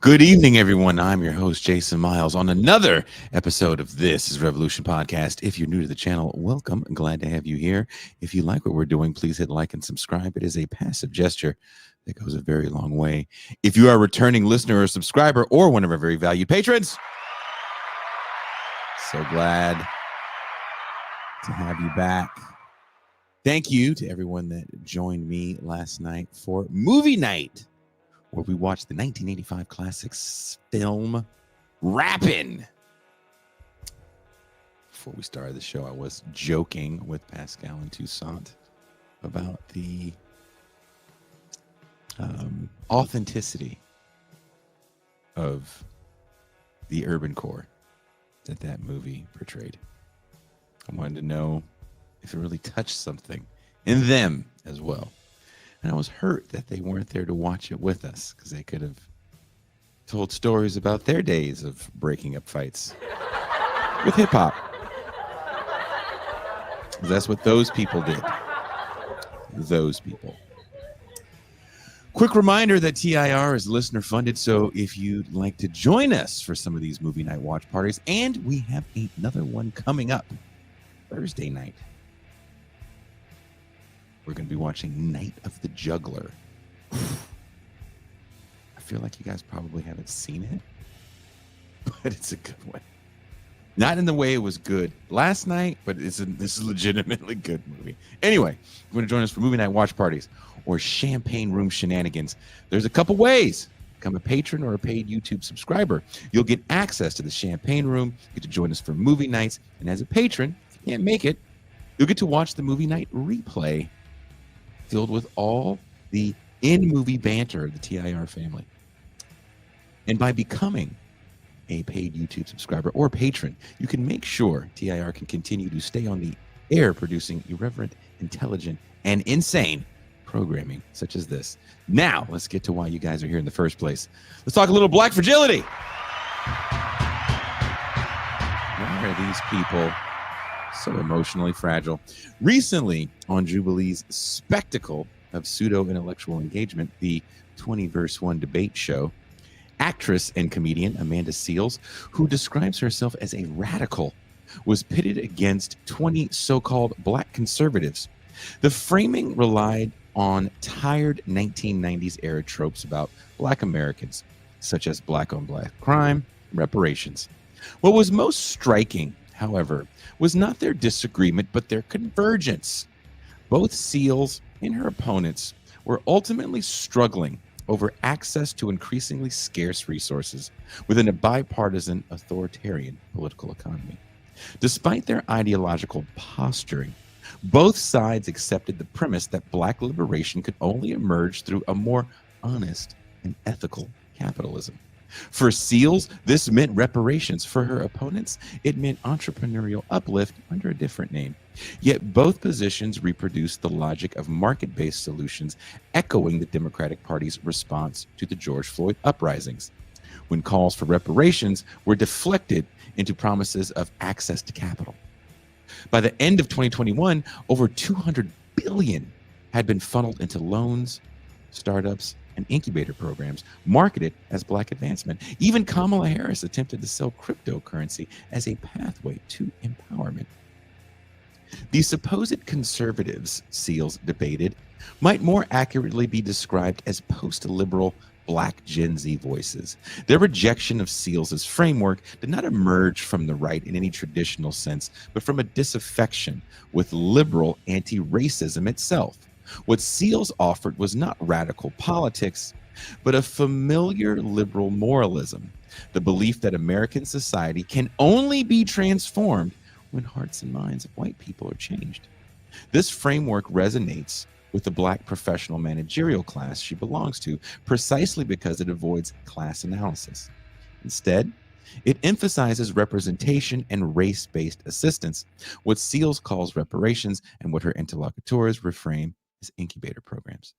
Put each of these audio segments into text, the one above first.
Good evening, everyone. I'm your host, Jason Miles, on another episode of This is Revolution Podcast. If you're new to the channel, welcome. I'm glad to have you here. If you like what we're doing, please hit like and subscribe. It is a passive gesture that goes a very long way. If you are a returning listener or subscriber or one of our very valued patrons, so glad to have you back. Thank you to everyone that joined me last night for movie night, where we watched the 1985 classics film Rappin'. Before we started the show, I was joking with Pascal and Toussaint about the authenticity of the urban core that movie portrayed. I wanted to know if it really touched something in them as well. And I was hurt that they weren't there to watch it with us, because they could have told stories about their days of breaking up fights with hip hop. That's what those people did. Those people. Quick reminder that TIR is listener funded, so if you'd like to join us for some of these movie night watch parties, and we have another one coming up Thursday night. We're going to be watching Night of the Juggler. I feel like you guys probably haven't seen it, but it's a good one. Not in the way it was good last night, but this is a legitimately good movie. Anyway, if you want to join us for movie night watch parties or champagne room shenanigans, there's a couple ways. Become a patron or a paid YouTube subscriber. You'll get access to the champagne room, get to join us for movie nights, and as a patron, if you can't make it, you'll get to watch the movie night replay filled with all the in-movie banter of the TIR family. And by becoming a paid YouTube subscriber or patron, you can make sure TIR can continue to stay on the air producing irreverent, intelligent, and insane programming such as this. Now, let's get to why you guys are here in the first place. Let's talk a little Black Fragility. Why are these people so emotionally fragile? Recently, on Jubilee's spectacle of pseudo-intellectual engagement, the 20-verse-1 debate show, actress and comedian Amanda Seales, who describes herself as a radical, was pitted against 20 so-called Black conservatives. The framing relied on tired 1990s era tropes about Black Americans, such as Black-on-Black crime, reparations. What was most striking, however, was not their disagreement, but their convergence. Both Seales and her opponents were ultimately struggling over access to increasingly scarce resources within a bipartisan, authoritarian political economy. Despite their ideological posturing, both sides accepted the premise that Black liberation could only emerge through a more honest and ethical capitalism. For Seales, this meant reparations. For her opponents, it meant entrepreneurial uplift under a different name. Yet both positions reproduced the logic of market-based solutions, echoing the Democratic Party's response to the George Floyd uprisings, when calls for reparations were deflected into promises of access to capital. By the end of 2021, over $200 billion had been funneled into loans, startups, and incubator programs marketed as Black advancement. Even Kamala Harris attempted to sell cryptocurrency as a pathway to empowerment. The supposed conservatives, Seales debated, might more accurately be described as post-liberal Black Gen Z voices. Their rejection of Seales's framework did not emerge from the right in any traditional sense, but from a disaffection with liberal anti-racism itself. What Seales offered was not radical politics, but a familiar liberal moralism, the belief that American society can only be transformed when hearts and minds of white people are changed. This framework resonates with the Black professional managerial class she belongs to, precisely because it avoids class analysis. Instead, it emphasizes representation and race-based assistance, what Seales calls reparations and what her interlocutors reframe as incubator programs.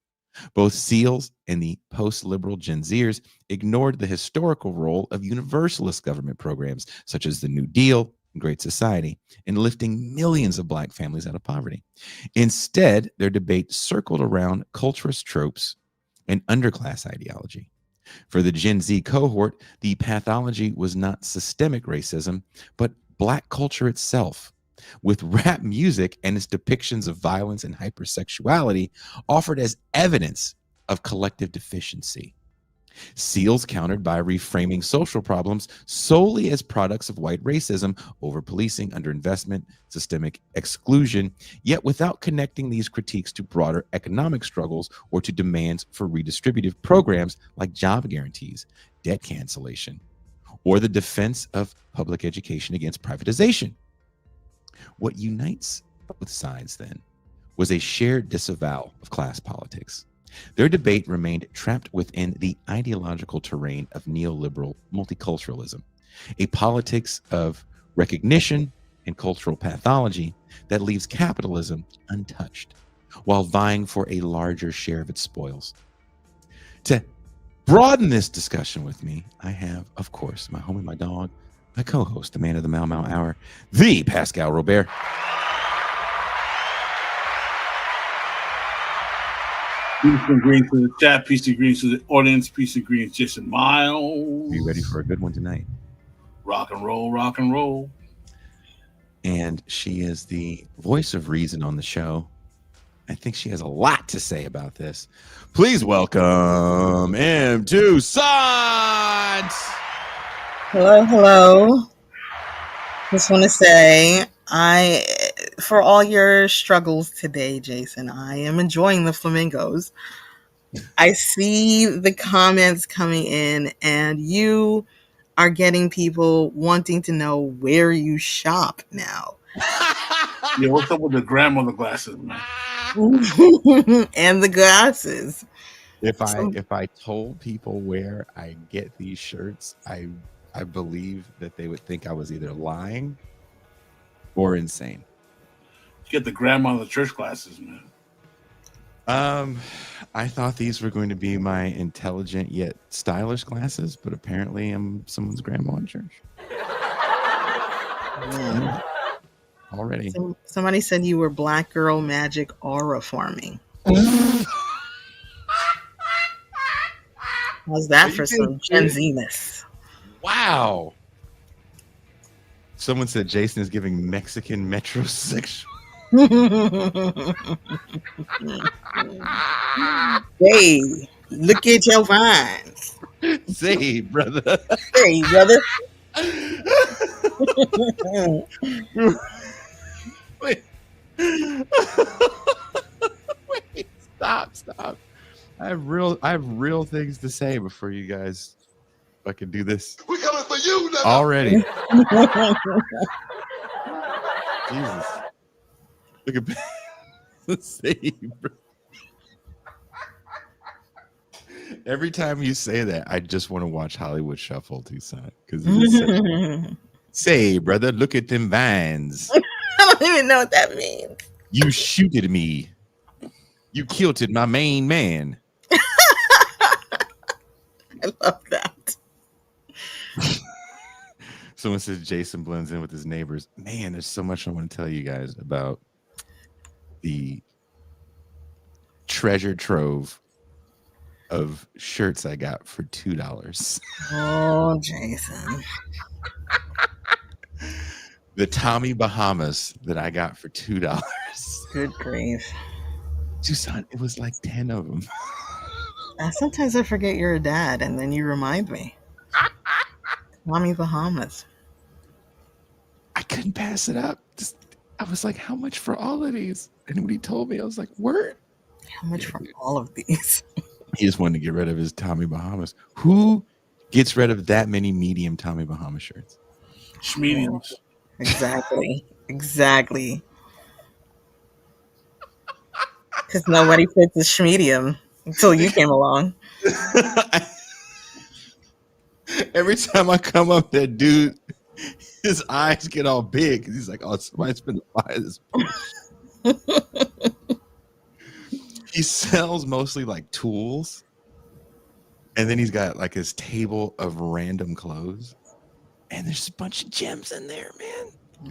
Both Seales and the post-liberal Gen Zers ignored the historical role of universalist government programs, such as the New Deal and Great Society, in lifting millions of Black families out of poverty. Instead, their debate circled around culturist tropes and underclass ideology. For the Gen Z cohort, the pathology was not systemic racism, but Black culture itself, with rap music and its depictions of violence and hypersexuality offered as evidence of collective deficiency. Seals countered by reframing social problems solely as products of white racism, over policing, underinvestment, systemic exclusion, yet without connecting these critiques to broader economic struggles or to demands for redistributive programs like job guarantees, debt cancellation, or the defense of public education against privatization. What unites both sides then was a shared disavowal of class politics. Their debate remained trapped within the ideological terrain of neoliberal multiculturalism, a politics of recognition and cultural pathology that leaves capitalism untouched while vying for a larger share of its spoils. To broaden this discussion with me, I have, of course, my homie, my dog, my co-host, the man of the Mau Mau Hour, the Pascal Robert. Peace and greens to the chat, peace and greens to the audience, peace and greens, Jason Miles. Are you ready for a good one tonight? Rock and roll, rock and roll. And she is the voice of reason on the show. I think she has a lot to say about this. Please welcome M2 Sant. Hello, hello. Just want to say, for all your struggles today, Jason, I am enjoying the flamingos. I see the comments coming in, and you are getting people wanting to know where you shop now. Yeah, what's up with the grandmother glasses, man? And the glasses. If I told people where I get these shirts, I believe that they would think I was either lying or insane. You get the grandmother church glasses, man. I thought these were going to be my intelligent yet stylish glasses, but apparently I'm someone's grandma in church. Already. Somebody said you were black girl magic aura farming. How's that for some Gen Z-ness? Wow. Someone said Jason is giving Mexican metrosexual. Hey, look at your vines. Say, brother. Hey, brother. Wait. Wait, stop. I have real things to say before you guys fucking do this. We coming for you now. Already. Jesus. Look at say, every time you say that, I just want to watch Hollywood Shuffle, Tucson. Because say, brother, look at them vines. I don't even know what that means. You shooted me. You killed my main man. I love that. Someone says Jason blends in with his neighbors. Man, there's so much I want to tell you guys about the treasure trove of shirts I got for $2. Oh, Jason. The Tommy Bahamas that I got for $2. Good grief. Tucson, it was like 10 of them. Sometimes I forget you're a dad, and then you remind me. Tommy Bahamas. I couldn't pass it up. I was like, how much for all of these? And when he told me, I was like, word? How much for all of these? He just wanted to get rid of his Tommy Bahamas. Who gets rid of that many medium Tommy Bahama shirts? Schmediums. Exactly. Because nobody fits a schmedium until you came along. Every time I come up, that dude, his eyes get all big. He's like, oh, somebody's been to buy this. He sells mostly like tools. And then he's got like his table of random clothes. And there's a bunch of gems in there, man.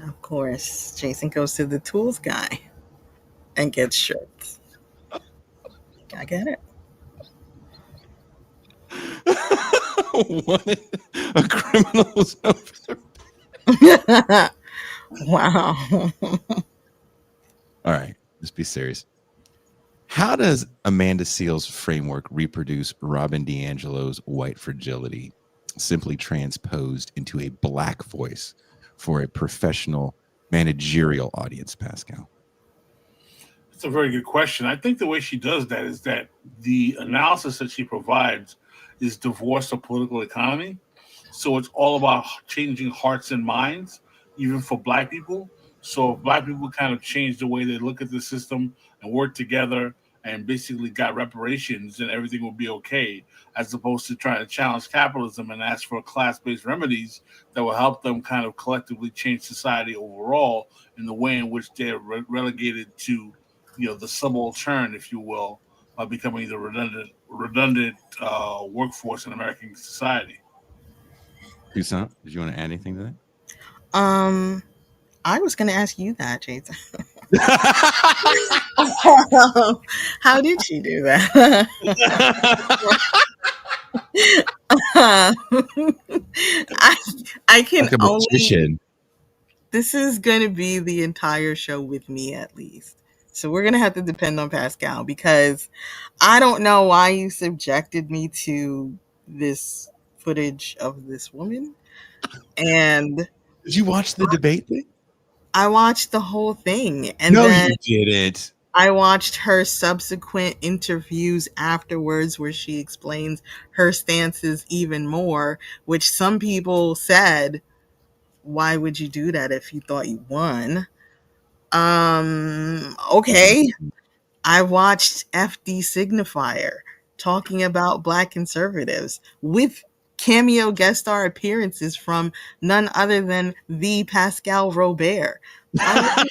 Of course, Jason goes to the tools guy and gets shirts. I get it. Wanted a criminal's officer. Wow. All right, let's be serious. How does Amanda Seales' framework reproduce Robin DiAngelo's white fragility, simply transposed into a black voice for a professional managerial audience, Pascal? It's a very good question. I think the way she does that is that the analysis that she provides is divorced of political economy. So it's all about changing hearts and minds, even for Black people. So if Black people kind of change the way they look at the system and work together and basically got reparations, then everything will be okay, as opposed to trying to challenge capitalism and ask for class-based remedies that will help them kind of collectively change society overall in the way in which they're relegated to, the subaltern, if you will, by becoming the redundant workforce in American society. Toussaint, did you want to add anything to that? I was going to ask you that, Jason. How did she do that? I can Like a only. magician. This is going to be the entire show with me, at least. So we're going to have to depend on Pascal, because I don't know why you subjected me to this footage of this woman. And Did you watch the debate thing? I watched the whole thing. And No, then you didn't. I watched her subsequent interviews afterwards where she explains her stances even more, which some people said, why would you do that if you thought you won? Okay. I watched FD Signifier talking about Black conservatives with cameo guest star appearances from none other than the Pascal Robert. That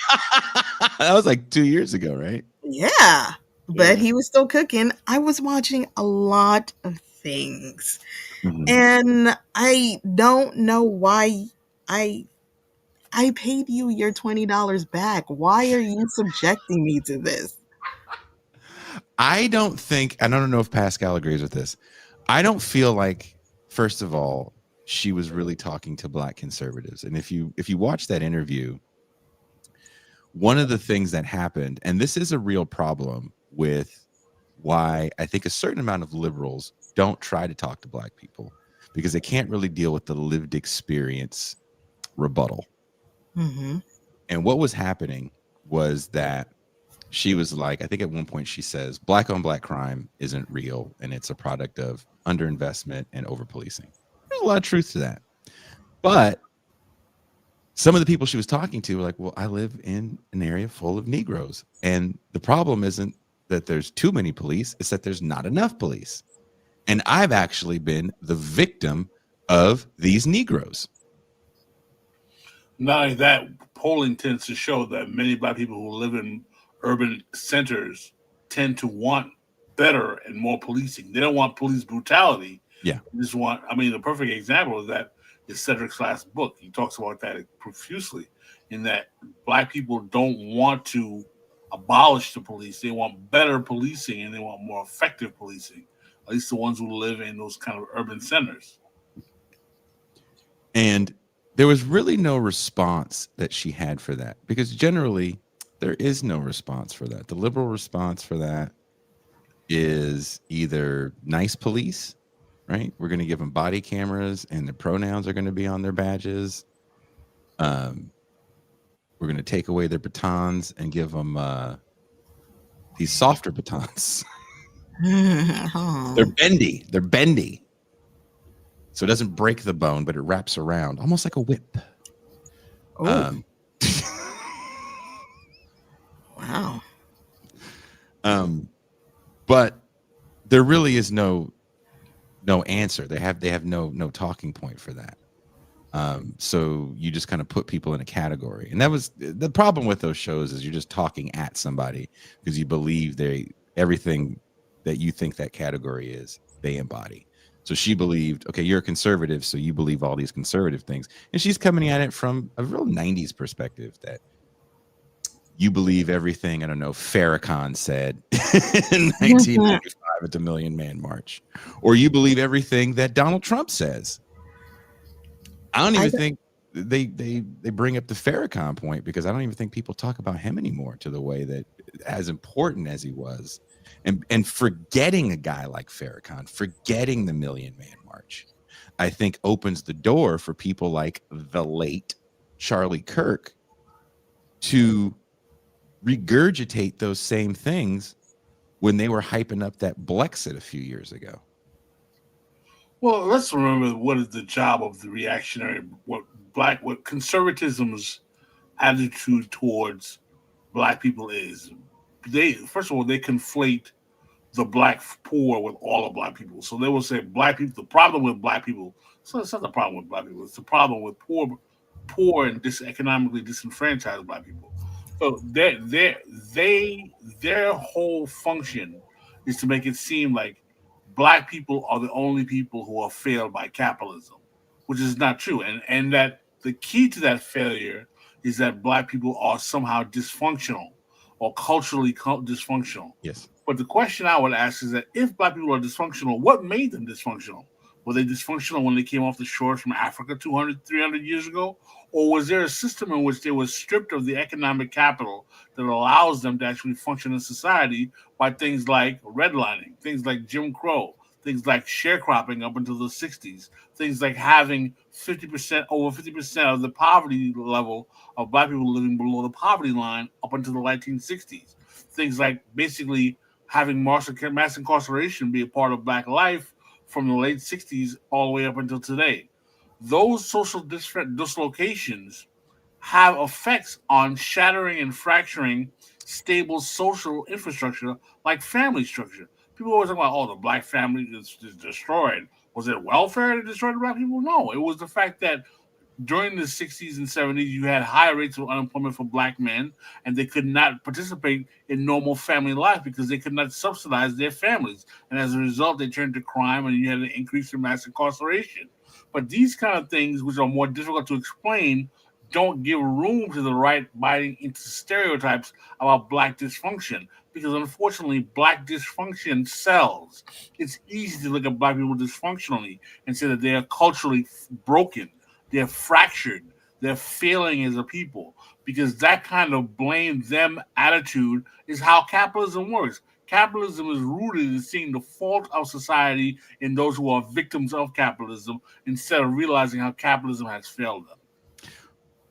was like 2 years ago, right? Yeah, but he was still cooking. I was watching a lot of things. Mhm. And I don't know why I paid you your $20 back. Why are you subjecting me to this? I don't know if Pascal agrees with this. I don't feel like, first of all, she was really talking to Black conservatives. And if you watch that interview, one of the things that happened, and this is a real problem with why I think a certain amount of liberals don't try to talk to Black people, because they can't really deal with the lived experience rebuttal. Mm-hmm. And what was happening was that she was like, I think at one point she says, Black on Black crime isn't real, and it's a product of underinvestment and over-policing. There's a lot of truth to that. But some of the people she was talking to were like, well, I live in an area full of Negroes. And the problem isn't that there's too many police, it's that there's not enough police. And I've actually been the victim of these Negroes. Not only that, polling tends to show that many Black people who live in urban centers tend to want better and more policing. They don't want police brutality. Yeah. They just want, the perfect example of that is Cedric's last book. He talks about that profusely, in that Black people don't want to abolish the police. They want better policing, and they want more effective policing, at least the ones who live in those kind of urban centers. And there was really no response that she had for that, because generally there is no response for that. The liberal response for that is either nice police, right? We're going to give them body cameras and the pronouns are going to be on their badges. We're going to take away their batons and give them these softer batons. They're bendy. They're bendy. So it doesn't break the bone, but it wraps around, almost like a whip. Wow. But there really is no answer. They have no talking point for that. So you just kind of put people in a category. And that was the problem with those shows, is you're just talking at somebody because you believe everything that you think that category is, they embody. So she believed, okay, you're a conservative, so you believe all these conservative things. And she's coming at it from a real 90s perspective, that you believe everything, I don't know, Farrakhan said in 1995. arrive at the Million Man March, or you believe everything that Donald Trump says. I don't even think they bring up the Farrakhan point, because I don't even think people talk about him anymore to the way that, as important as he was, and forgetting a guy like Farrakhan, forgetting the Million Man March, I think opens the door for people like the late Charlie Kirk to regurgitate those same things when they were hyping up that Blexit a few years ago. Well, let's remember what is the job of the reactionary, what conservatism's attitude towards black people is. They, first of all, they conflate the black poor with all of black people. So they will say black people, the problem with black people, so it's not the problem with black people, it's the problem with poor and economically disenfranchised black people. So their whole function is to make it seem like black people are the only people who are failed by capitalism, which is not true. And that the key to that failure is that black people are somehow dysfunctional or culturally dysfunctional. Yes. But the question I would ask is that if black people are dysfunctional, what made them dysfunctional? Were they dysfunctional when they came off the shores from Africa 200, 300 years ago? Or was there a system in which they were stripped of the economic capital that allows them to actually function in society by things like redlining, things like Jim Crow, things like sharecropping up until the 60s, things like having over 50% of the poverty level of black people living below the poverty line up until the 1960s, things like basically having mass incarceration be a part of black life from the late 60s all the way up until today. Those social dislocations have effects on shattering and fracturing stable social infrastructure like family structure. People always talk about, oh, the black family is destroyed. Was it welfare that destroyed the black people? No, it was the fact that during the 60s and 70s, you had higher rates of unemployment for black men, and they could not participate in normal family life because they could not subsidize their families. And as a result, they turned to crime, and you had an increase in mass incarceration. But these kind of things, which are more difficult to explain, don't give room to the right biting into stereotypes about black dysfunction, because unfortunately, black dysfunction sells. It's easy to look at black people dysfunctionally and say that they are culturally broken, they're fractured, they're failing as a people, because that kind of blame them attitude is how capitalism works. Capitalism is rooted in seeing the fault of society in those who are victims of capitalism instead of realizing how capitalism has failed them.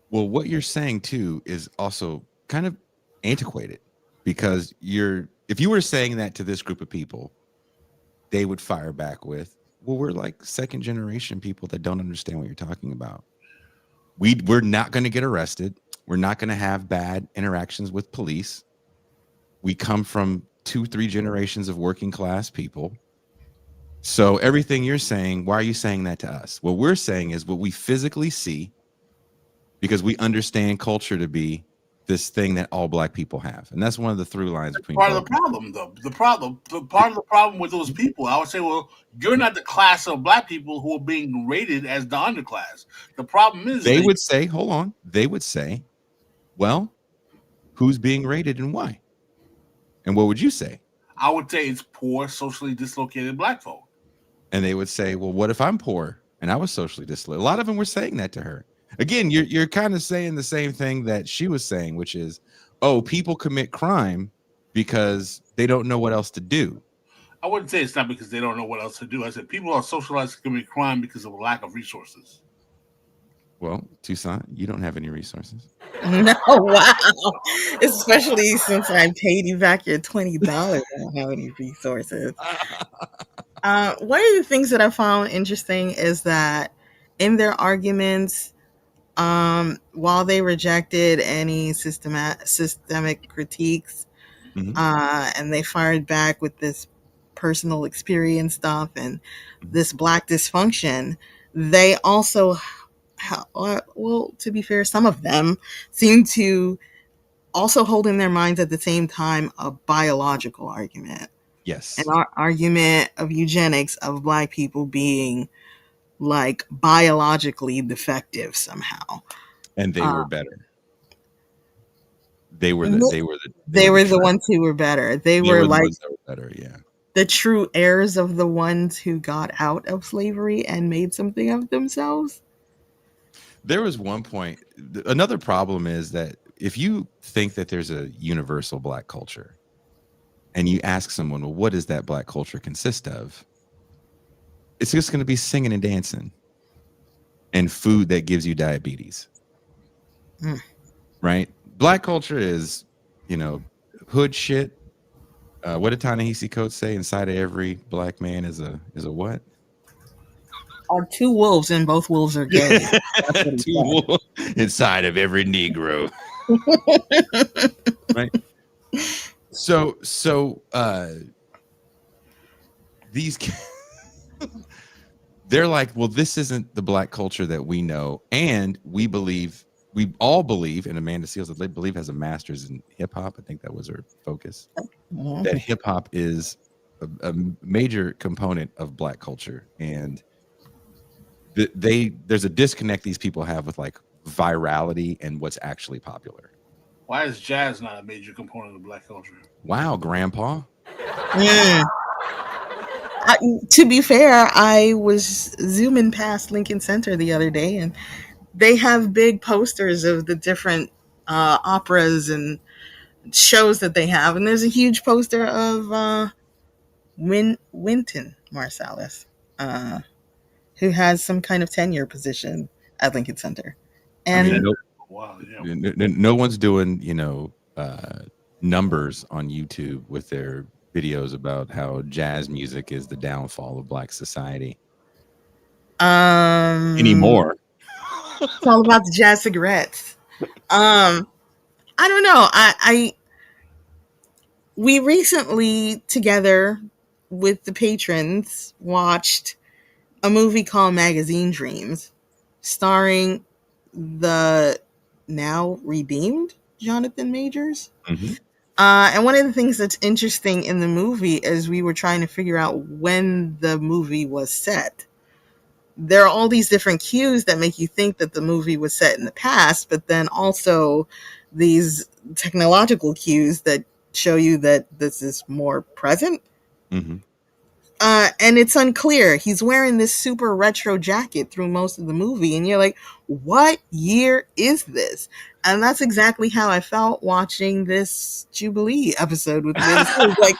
Well, what you're saying too is also kind of antiquated, because if you were saying that to this group of people, they would fire back with, well, we're like second generation people that don't understand what you're talking about. We're not going to get arrested. We're not going to have bad interactions with police. We come from 2-3 generations of working class people. So everything you're saying, why are you saying that to us? What we're saying is what we physically see, because we understand culture to be this thing that all black people have. And that's one of the through lines between part of the problem, though. Part of the problem with those people, I would say, well, you're not the class of black people who are being rated as the underclass. The problem is they would say, well, who's being rated and why? And what would you say? I would say it's poor, socially dislocated black folk. And they would say, well, what if I'm poor and I was socially dislocated? A lot of them were saying that to her. Again, you're kind of saying the same thing that she was saying, which is, oh, people commit crime because they don't know what else to do. I wouldn't say it's not because they don't know what else to do. I said people are socialized to commit crime because of a lack of resources. Well, Toussaint, you don't have any resources. No, wow. Especially since I paid you back your $20. I don't have any resources. One of the things that I found interesting is that in their arguments, while they rejected any systemic critiques, and they fired back with this personal experience stuff and this black dysfunction, they also, well, to be fair, some of them seem to also hold in their minds at the same time a biological argument. Yes. An argument of eugenics, of black people being like biologically defective somehow. And they were better. They were the ones who were better. They were like, better, yeah. the true heirs of the ones who got out of slavery and made something of themselves. There was one point. Another problem is that if you think that there's a universal Black culture and you ask someone, well, what does that Black culture consist of? It's just going to be singing and dancing and food that gives you diabetes. Right? Black culture is, hood shit. What did Ta-Nehisi Coates say? Inside of every Black man is a what? Are two wolves and both wolves are gay. That's what he said. Inside of every Negro. Right? So these they're like, well, this isn't the Black culture that we know, and we all believe, and Amanda Seales, they believe, has a master's in hip hop. I think that was her focus. That hip hop is a major component of Black culture, and there's a disconnect these people have with like virality and what's actually popular. Why is jazz not a major component of Black culture? Wow, Grandpa. To be fair, I was zooming past Lincoln Center the other day, and they have big posters of the different operas and shows that they have, and there's a huge poster of Wynton Marsalis, who has some kind of tenure position at Lincoln Center. And no one's doing, numbers on YouTube with their videos about how jazz music is the downfall of Black society anymore. It's all about the jazz cigarettes. I don't know. We recently, together with the patrons, watched a movie called Magazine Dreams, starring the now redeemed Jonathan Majors. And one of the things that's interesting in the movie is we were trying to figure out when the movie was set. There are all these different cues that make you think that the movie was set in the past, but then also these technological cues that show you that this is more present. And it's unclear. He's wearing this super retro jacket through most of the movie, and you're like, what year is this? And that's exactly how I felt watching this Jubilee episode with Liz. Like,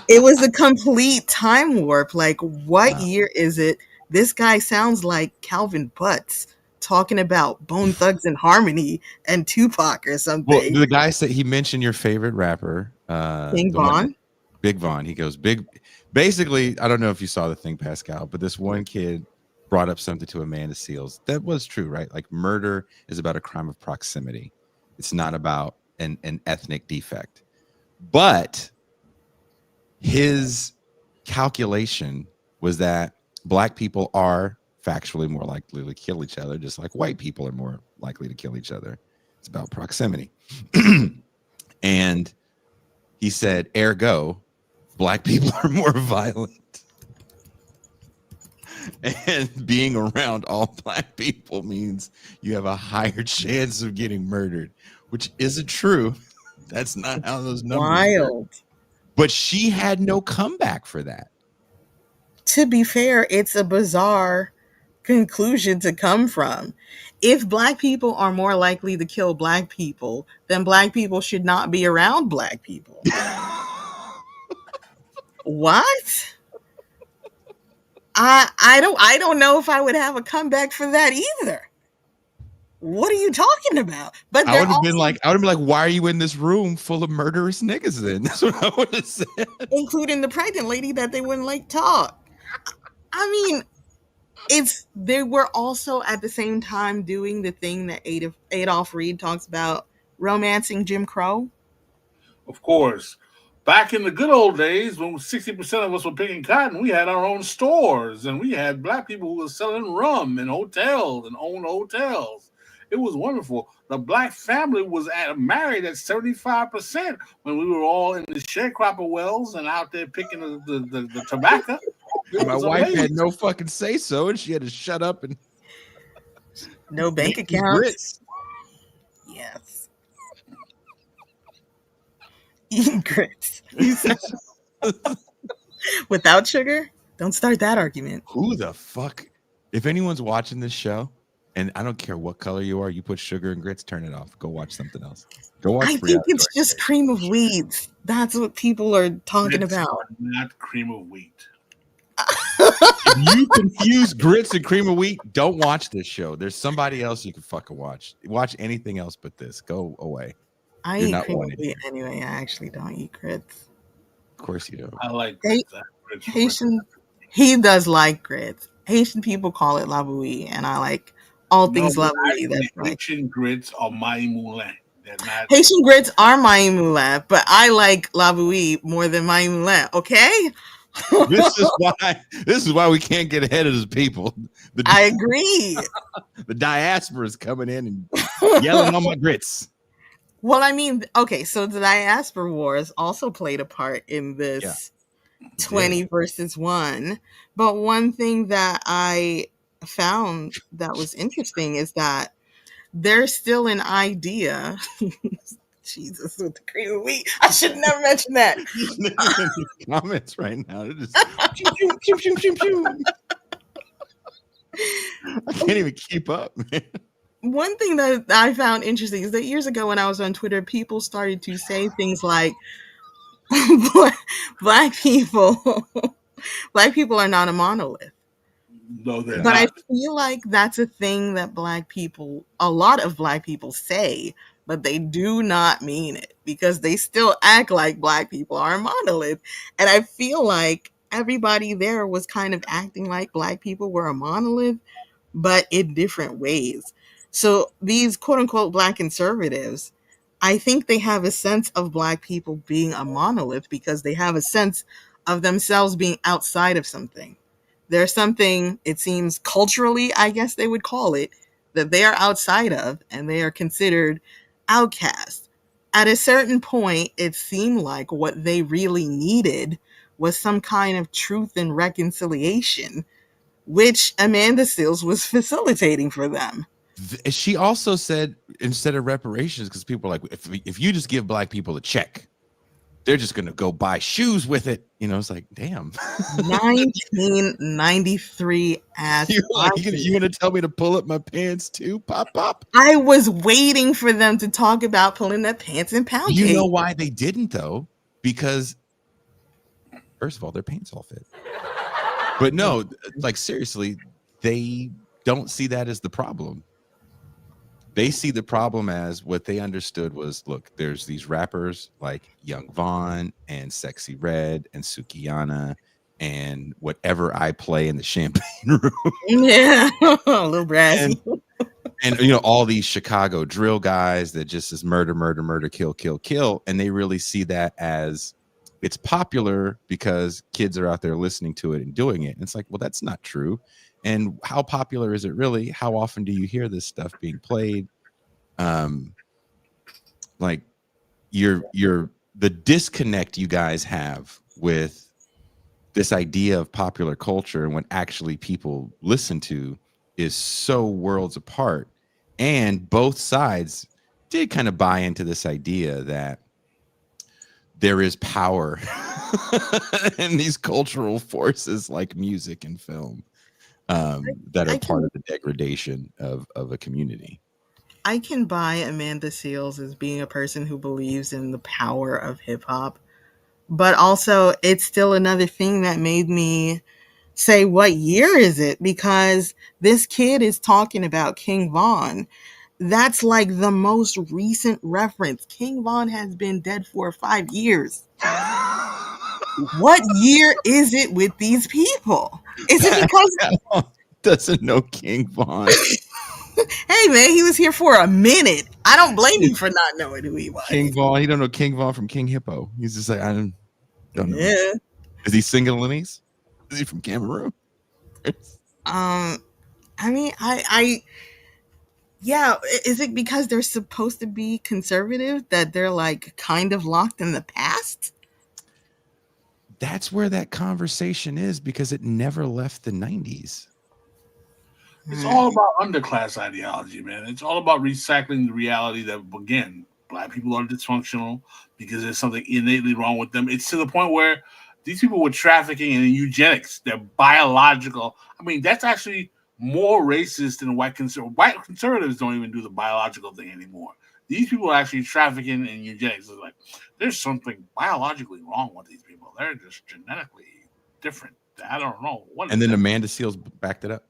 it was a complete time warp. Like, what year is it? This guy sounds like Calvin Butts talking about Bone Thugs and Harmony and Tupac or something. Well, the guy said he mentioned your favorite rapper, Big Von. Big Von. He goes, basically, I don't know if you saw the thing, Pascal, but this one kid brought up something to Amanda Seales that was true, right? Like, murder is about a crime of proximity. It's not about an ethnic defect. But his calculation was that Black people are factually more likely to kill each other, just like white people are more likely to kill each other. It's about proximity. And he said, ergo, Black people are more violent. And being around all Black people means you have a higher chance of getting murdered, which isn't true. That's not how those numbers work. But she had no comeback for that. To be fair, it's a bizarre conclusion to come from. If Black people are more likely to kill Black people, then Black people should not be around Black people. What? I don't know if I would have a comeback for that either. What are you talking about? But I would have been like, why are you in this room full of murderous niggas then? That's what I would have said. Including the pregnant lady that they wouldn't like talk. I mean, they were also at the same time doing the thing that Adolph Reed talks about, romancing Jim Crow. Of course. Back in the good old days, when 60% of us were picking cotton, we had our own stores, and we had Black people who were selling rum in hotels and owned hotels. It was wonderful. The Black family was married at 75% when we were all in the sharecropper wells and out there picking the tobacco. My wife had no fucking say so, and she had to shut up and no bank accounts. Yes. Eating grits. Without sugar? Don't start that argument. Who the fuck? If anyone's watching this show, and I don't care what color you are, you put sugar and grits, turn it off. Go watch something else. Go watch I Brianna think it's Joy just Day. cream of wheat. That's what people are talking Grits about. are not cream of wheat. If you confuse grits and cream of wheat, don't watch this show. There's somebody else you can fucking watch. Watch anything else but this. Go away. I You're eat not cream of wanted wheat here. anyway. I actually don't eat grits. Of course you don't. I like Hey, grits. I have grits for Haitian, breakfast. he does like grits. Haitian people call it labouille, and I like all No, things but labouille. actually, That's like Haitian grits are my moulin. They're not. Haitian grits are my moulin, but I like labouille more than my moulin. Okay, This is why we can't get ahead of the people. I agree. The diaspora is coming in and yelling on my grits. Well, I mean, okay, so the diaspora wars also played a part in this 20 versus 1. But one thing that I found that was interesting is that there's still an idea. Jesus, with the cream of wheat. I should never mention that. Comments right now. They're just pew, pew, pew, pew, pew, pew. I can't even keep up, man. One thing that I found interesting is that years ago when I was on Twitter, people started to say things like black people are not a monolith. No, they're But I not. feel like that's a thing that a lot of black people say, but they do not mean it because they still act like black people are a monolith. And I feel like everybody there was kind of acting like black people were a monolith, but in different ways. So these quote unquote black conservatives, I think they have a sense of black people being a monolith because they have a sense of themselves being outside of something. There's something, it seems culturally, I guess they would call it, that they are outside of and they are considered outcast. At a certain point, it seemed like what they really needed was some kind of truth and reconciliation, which Amanda Seales was facilitating for them. She also said instead of reparations, because people are like, if you just give black people a check, they're just gonna go buy shoes with it. You know, it's like, damn. 1993 ass. you want to tell me to pull up my pants too, pop? I was waiting for them to talk about pulling their pants and pound You cake. know why they didn't though? Because first of all, their pants all fit. But no, like seriously, they don't see that as the problem. They see the problem as what they understood was, look, there's these rappers like Young Von and Sexy Red and Sukiyana and whatever I play in the champagne room. Yeah, a little brassy. And you know, all these Chicago drill guys that just is murder, kill. And they really see that as it's popular because kids are out there listening to it and doing it. And it's like, well, that's not true. And how popular is it really? How often do you hear this stuff being played? Like the disconnect you guys have with this idea of popular culture and what actually people listen to is so worlds apart. And both sides did kind of buy into this idea that there is power in these cultural forces like music and film that are part of the degradation of a community. I can buy Amanda Seales as being a person who believes in the power of hip hop, but also it's still another thing that made me say, what year is it? Because this kid is talking about King Von. That's like the most recent reference. King Von has been dead for 5 years. What year is it with these people? Is it because doesn't know King Von? Hey man, he was here for a minute. I don't blame you for not knowing who he was. King Von, he don't know King Von from King Hippo. He's just like, I don't know. Yeah. Is he Singalinese? Is he from Cameroon? I mean, I yeah, is it because they're supposed to be conservative that they're like kind of locked in the past? That's where that conversation is because it never left the 90s. It's all about underclass ideology, man. It's all about recycling the reality that, again, black people are dysfunctional because there's something innately wrong with them. It's to the point where These people were trafficking in eugenics. They're biological. I mean, that's actually more racist than white conservatives. White conservatives don't even do the biological thing anymore. These people are actually trafficking in eugenics. It's like there's something biologically wrong with these people. They're just genetically different. I don't know what. And then Amanda Seals backed it up.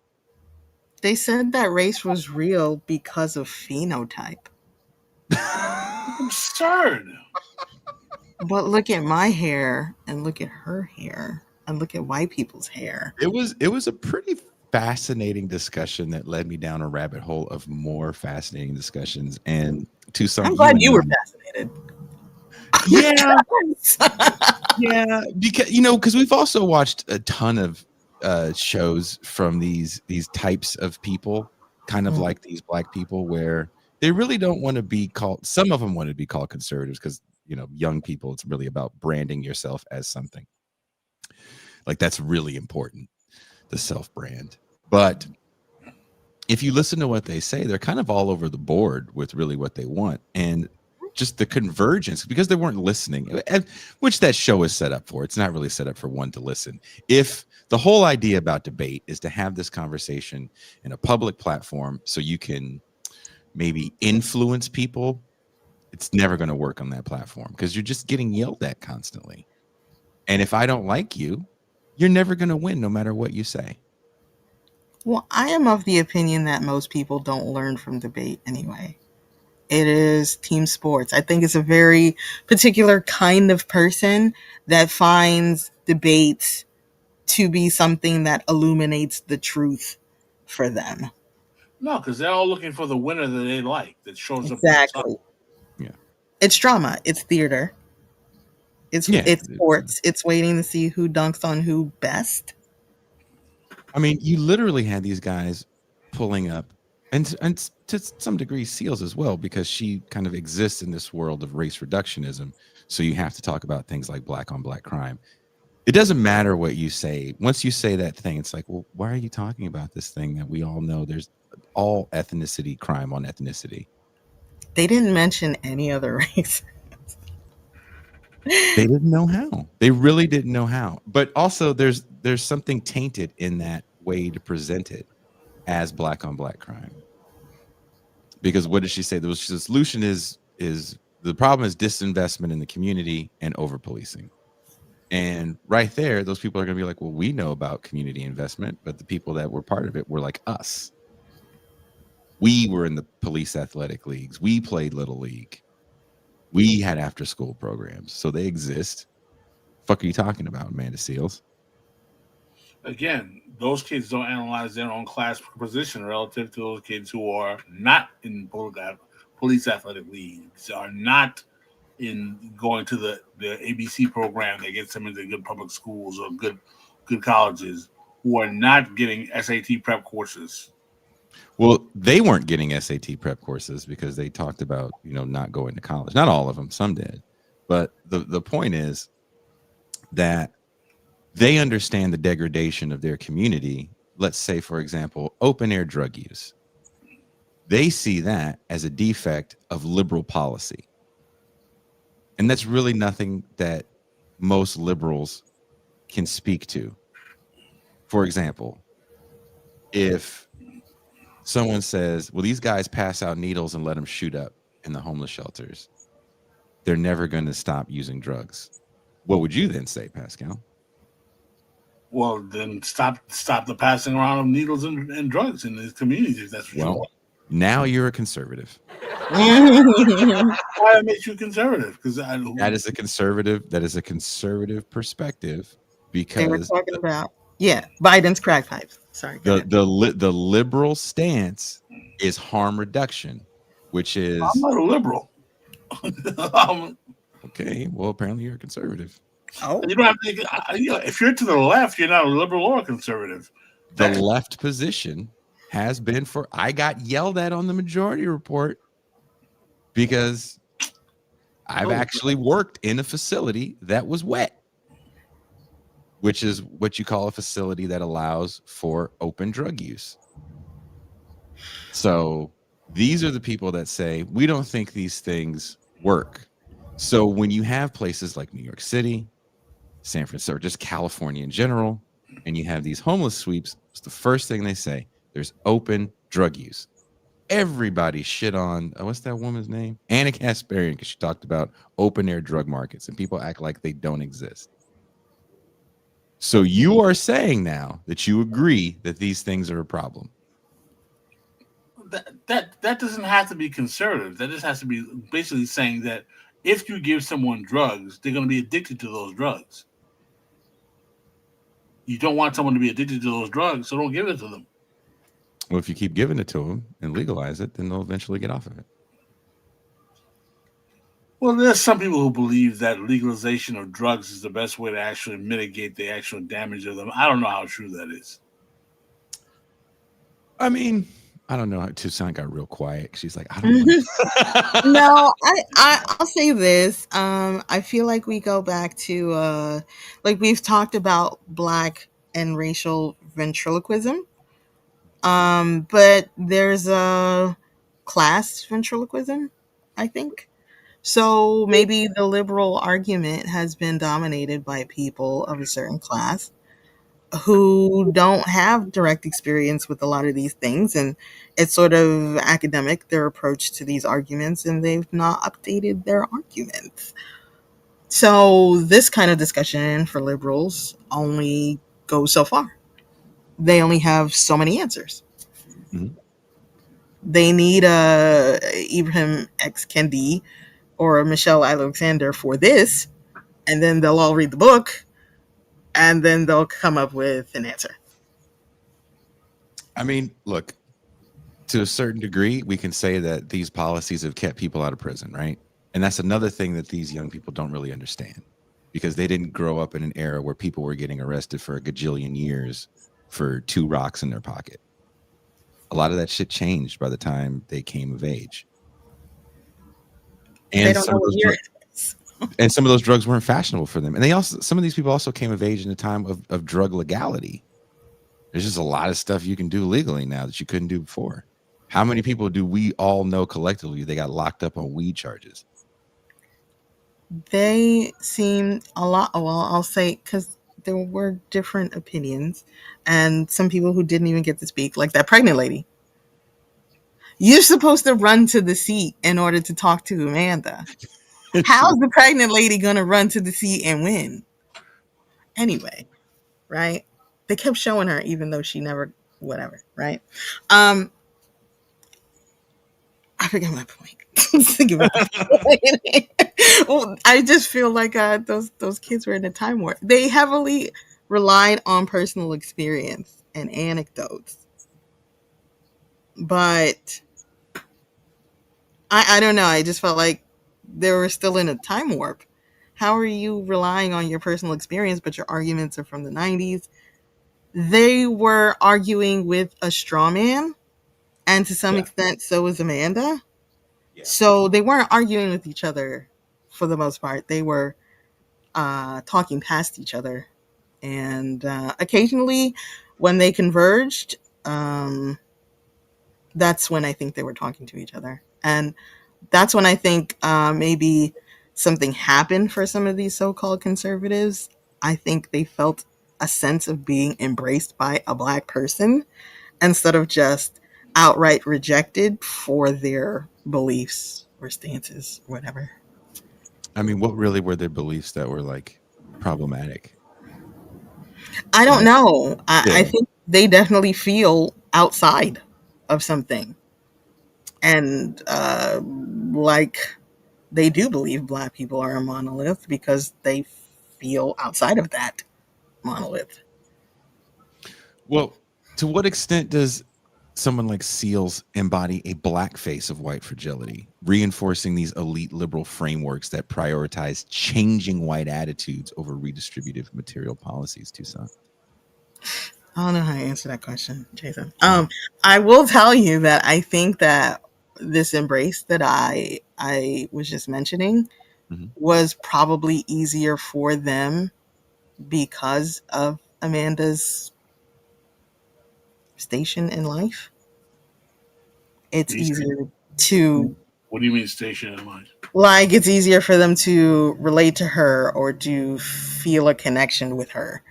They said that race was real because of phenotype. Absurd. But look at my hair and look at her hair and look at white people's hair. It was a pretty fascinating discussion that led me down a rabbit hole of more fascinating discussions. And to some, I'm glad you were fascinated. Yeah, yeah, because we've also watched a ton of shows from these types of people, kind of like these black people, where they really don't want to be called. Some of them want to be called conservatives because young people. It's really about branding yourself as something. Like that's really important, the self-brand. But if you listen to what they say, they're kind of all over the board with really what they want. And just the convergence, because they weren't listening, which that show is set up for. It's not really set up for one to listen. If the whole idea about debate is to have this conversation in a public platform so you can maybe influence people, it's never going to work on that platform because you're just getting yelled at constantly. And if I don't like you, you're never going to win no matter what you say. Well, I am of the opinion that most people don't learn from debate anyway. It is team sports. I think it's a very particular kind of person that finds debates to be something that illuminates the truth for them. No, because they're all looking for the winner that they like that shows up. Exactly. Yeah. It's drama. It's theater. It's sports. It's waiting to see who dunks on who best. I mean, you literally had these guys pulling up, and to some degree Seals as well, because she kind of exists in this world of race reductionism. So you have to talk about things like black on black crime. It doesn't matter what you say. Once you say that thing, it's like, well, why are you talking about this thing that we all know there's all ethnicity crime on ethnicity? They didn't mention any other race. They didn't know how. They really didn't know how. But also there's something tainted in that way to present it as black on black crime. Because what did she say? The solution is the problem is disinvestment in the community and over policing. And right there, those people are going to be like, well, we know about community investment, but the people that were part of it were like us. We were in the police athletic leagues. We played Little League. We had after school programs. So they exist. Fuck are you talking about, Amanda Seals? Again, those kids don't analyze their own class position relative to those kids who are not in police athletic leagues, are not in going to the ABC program that gets them into good public schools or good colleges, who are not getting SAT prep courses. Well, they weren't getting SAT prep courses because they talked about, not going to college. Not all of them, some did. But the point is that they understand the degradation of their community. Let's say, for example, open air drug use. They see that as a defect of liberal policy. And that's really nothing that most liberals can speak to. For example, if someone says, well, these guys pass out needles and let them shoot up in the homeless shelters, they're never going to stop using drugs. What would you then say, Pascal? Well, then stop the passing around of needles and drugs in these communities. That's what you want. Now you're a conservative. Why it makes you conservative? Because that is a conservative perspective, because they were talking about Biden's crack pipes. Sorry. The liberal stance is harm reduction, which is I'm not a liberal. Okay, well, apparently you're a conservative. Oh, you don't have to. If you're to the left, you're not a liberal or a conservative. The left position has been I got yelled at on the Majority Report because I've actually worked in a facility that was wet, which is what you call a facility that allows for open drug use. So these are the people that say, we don't think these things work. So when you have places like New York City, San Francisco, or just California in general, and you have these homeless sweeps, it's the first thing they say. There's open drug use. Everybody shit on, what's that woman's name? Anna Kasparian, because she talked about open air drug markets, and people act like they don't exist. So you are saying now that you agree that these things are a problem. That doesn't have to be conservative. That just has to be basically saying that if you give someone drugs, they're going to be addicted to those drugs. You don't want someone to be addicted to those drugs, so don't give it to them. Well, if you keep giving it to them and legalize it, then they'll eventually get off of it. Well, there's some people who believe that legalization of drugs is the best way to actually mitigate the actual damage of them. I don't know how true that is. I mean, I don't know. Tucson got real quiet. She's like, I don't know. No, I'll say this. I feel like we go back to like we've talked about Black and racial ventriloquism. But there's a class ventriloquism, I think. So maybe the liberal argument has been dominated by people of a certain class who don't have direct experience with a lot of these things, and it's sort of academic, their approach to these arguments, and they've not updated their arguments. So this kind of discussion for liberals only goes so far. They only have so many answers. Mhm. They need a Ibrahim X Kendi or a Michelle Alexander for this, and then they'll all read the book, and then they'll come up with an answer. I mean, look, to a certain degree, we can say that these policies have kept people out of prison, right? And that's another thing that these young people don't really understand, because they didn't grow up in an era where people were getting arrested for a gajillion years for 2 rocks in their pocket. A lot of that shit changed by the time they came of age. They And don't know what year it is. and some of those drugs weren't fashionable for them. And they also, some of these people also came of age in a time of drug legality. There's just a lot of stuff you can do legally now that you couldn't do before. How many people do we all know collectively they got locked up on weed charges? They seem a lot, well, I'll say, because there were different opinions, and some people who didn't even get to speak, like that pregnant lady. You're supposed to run to the seat in order to talk to Amanda. How's the pregnant lady going to run to the seat and win? Anyway, right? They kept showing her even though she never, whatever, right? I forget my point. Well, I just feel like those kids were in a time warp. They heavily relied on personal experience and anecdotes, but I don't know. I just felt like they were still in a time warp. How are you relying on your personal experience, but your arguments are from the 90s? They were arguing with a straw man, and to some extent, so was Amanda. Yeah. So they weren't arguing with each other for the most part. They were talking past each other. And occasionally, when they converged, that's when I think they were talking to each other. And that's when I think maybe something happened for some of these so-called conservatives. I think they felt a sense of being embraced by a Black person instead of just outright rejected for their beliefs or stances, or whatever. I mean, what really were their beliefs that were like problematic? I don't know. I Yeah. think they definitely feel outside of something. And like they do believe Black people are a monolith because they feel outside of that monolith. Well, to what extent does someone like Seals embody a Black face of white fragility, reinforcing these elite liberal frameworks that prioritize changing white attitudes over redistributive material policies, Tucson? I don't know how to answer that question, Jason. I will tell you that I think that this embrace that I was just mentioning was probably easier for them because of Amanda's station in life. It's easier to What do you mean station in mind? Like it's easier for them to relate to her or to feel a connection with her.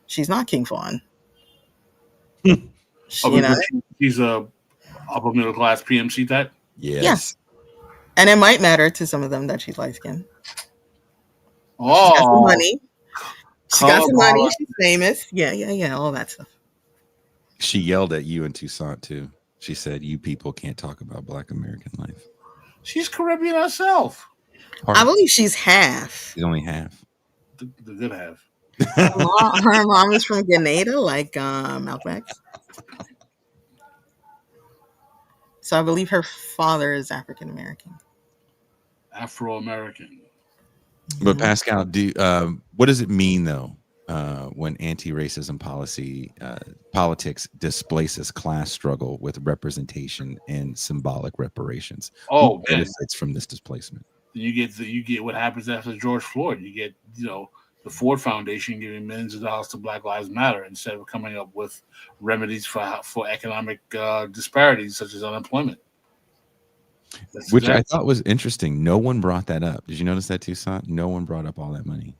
She's not King Fawn. Oh, You know? because she's a upper middle class PMC type. Yes. Yes. And it might matter to some of them that she's light skinned. She's got some Oh, money. She's got color some money. politics. She's famous. Yeah, all that stuff. She yelled at you in Toussaint too. She said, "You people can't talk about Black American life." She's Caribbean herself. I believe she's half. She's only half. The good half. Her mom is from Grenada, like Malcolm X. So I believe her father is African American. Afro American. But Pascal, what does it mean though when anti-racism politics displaces class struggle with representation and symbolic reparations? Oh, Who benefits from this displacement? You get what happens after George Floyd. You get the Ford Foundation giving millions of dollars to Black Lives Matter instead of coming up with remedies for economic disparities such as unemployment. Which I thought was interesting. No one brought that up. Did you notice that, Toussaint? No one brought up all that money.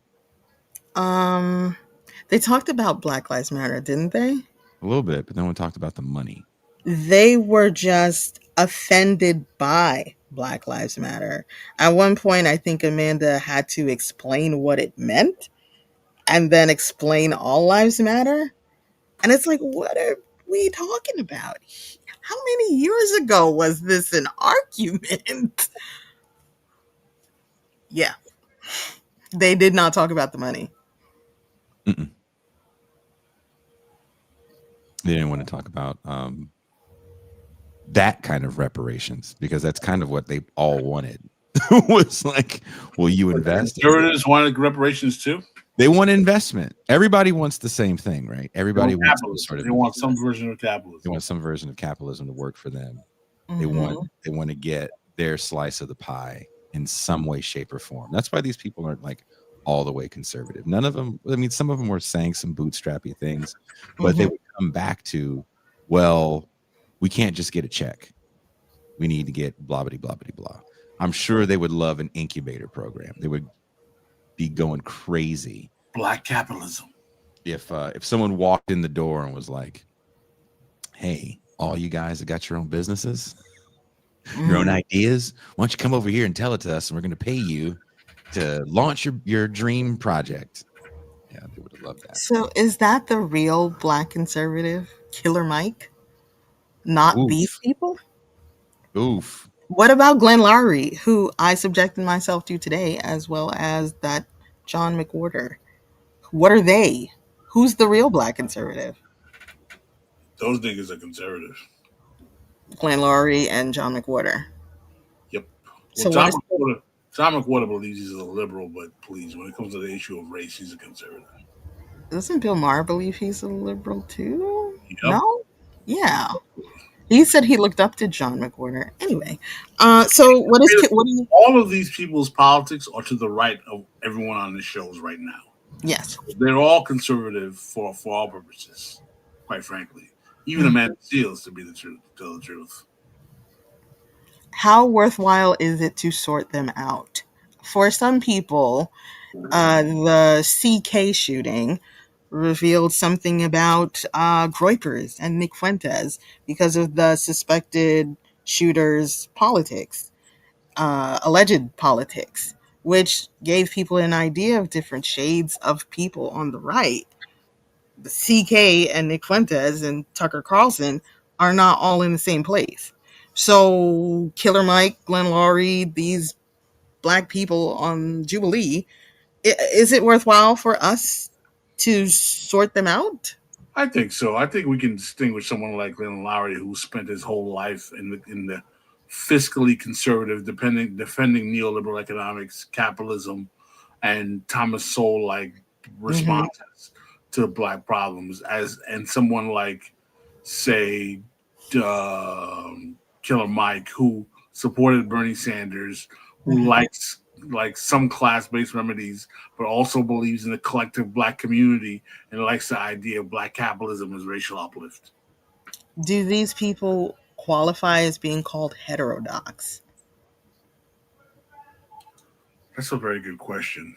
They talked about Black Lives Matter, didn't they? A little bit, but no one talked about the money. They were just offended by Black Lives Matter. At one point, I think Amanda had to explain what it meant and then explain all lives matter. And it's like, what are we talking about? How many years ago was this an argument? Yeah. They did not talk about the money. Mm-mm. They didn't want to talk about that kind of reparations because that's kind of what they all wanted. Was like, will you invest? Conservatives wanted reparations too. They want investment. Everybody wants the same thing, right? Everybody wants capitalism. They want some version of capitalism. They want some version of capitalism to work for them. Mm-hmm. They want to get their slice of the pie in some way, shape, or form. That's why these people aren't like all the way conservative. None of them. I mean, some of them were saying some bootstrappy things, but they would come back to, well, we can't just get a check. We need to get blah blah blah blah blah. I'm sure they would love an incubator program. They would be going crazy. Black capitalism. If someone walked in the door and was like, "Hey, all you guys that got your own businesses, your own ideas, why don't you come over here and tell it to us, and we're going to pay you to launch your dream project." Yeah, they would have loved that. So is that the real Black conservative, Killer Mike? Not these people? Oof. What about Glenn Lowry, who I subjected myself to today, as well as that John McWhorter? What are they? Who's the real Black conservative? Those niggas are conservative. Glenn Lowry and John McWhorter. Yep. So John McWhorter believes he's a liberal, but please, when it comes to the issue of race, he's a conservative. Doesn't Bill Maher believe he's a liberal too? Yep. No? Yeah. He said he looked up to John McWhorter. Anyway, so what do you... All of these people's politics are to the right of everyone on the shows right now. Yes. They're all conservative for all purposes, quite frankly. Even Amanda Seals, to tell the truth. How worthwhile is it to sort them out? For some people, the CK shooting revealed something about Groypers and Nick Fuentes because of the suspected shooter's politics, alleged politics, which gave people an idea of different shades of people on the right. The CK and Nick Fuentes and Tucker Carlson are not all in the same place. So Killer Mike, Glenn Lowry, these Black people on Jubilee, is it worthwhile for us to sort them out? I think so. I think we can distinguish someone like Glenn Lowry, who spent his whole life in the fiscally conservative, defending neoliberal economics, capitalism, and Thomas Sowell-like responses to Black problems, and someone like, say, Killer Mike, who supported Bernie Sanders, who likes some class-based remedies, but also believes in the collective Black community and likes the idea of Black capitalism as racial uplift. Do these people qualify as being called heterodox? That's a very good question.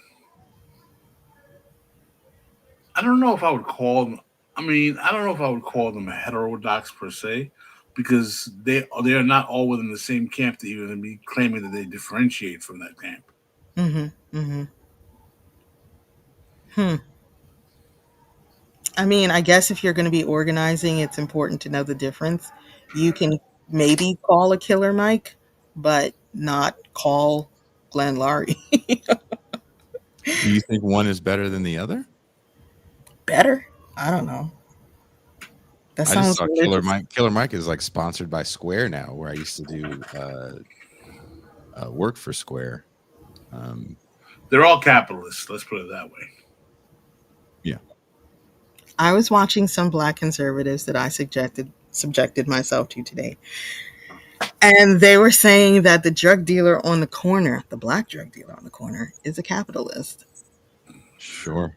I don't know if I would call them. I mean, I don't know if I would call them heterodox per se, because they are not all within the same camp to even be claiming that they differentiate from that camp. Mm-hmm. Mm-hmm. Hmm. I mean, I guess if you're going to be organizing, it's important to know the difference. You can maybe call a Killer Mike, but not call Glenn Laurie. Do you think one is better than the other? Better? I don't know. That I just sounds saw Killer religious. Mike. Killer Mike is like sponsored by Square now, where I used to do work for Square. Um, They're all capitalists. Let's put it that way. yeah, I was watching some black conservatives that I subjected myself to today. And they were saying that the drug dealer on the corner, the black drug dealer on the corner, is a capitalist. sure.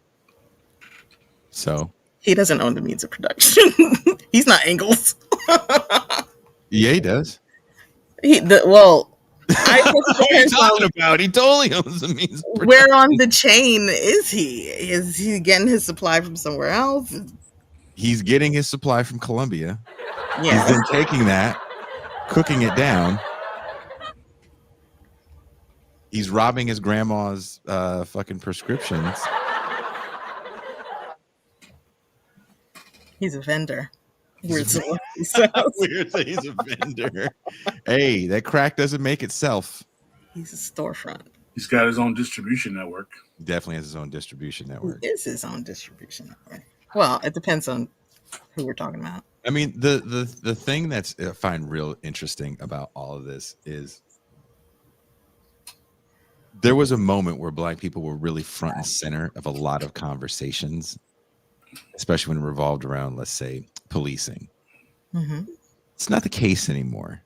So He doesn't own the means of production. He's not Engels. yeah, he does. Well, I What just are put you him talking about? He totally owns the means. Of where production. on the chain is he? Is he getting his supply from somewhere else? He's getting his supply from Colombia. He's Yeah. then taking that, cooking it down. He's robbing his grandma's fucking prescriptions. He's a vendor. He's Weird. Weird that he's a vendor. Hey, that crack doesn't make itself. He's a storefront. He's got his own distribution network. Definitely has his own distribution He network. is his own distribution network. Well, it depends on who we're talking about. I mean, the thing that's I find real interesting about all of this is there was a moment where black people were really front and center of a lot of conversations, especially when it revolved around, let's say, policing. Mm-hmm. It's not the case anymore.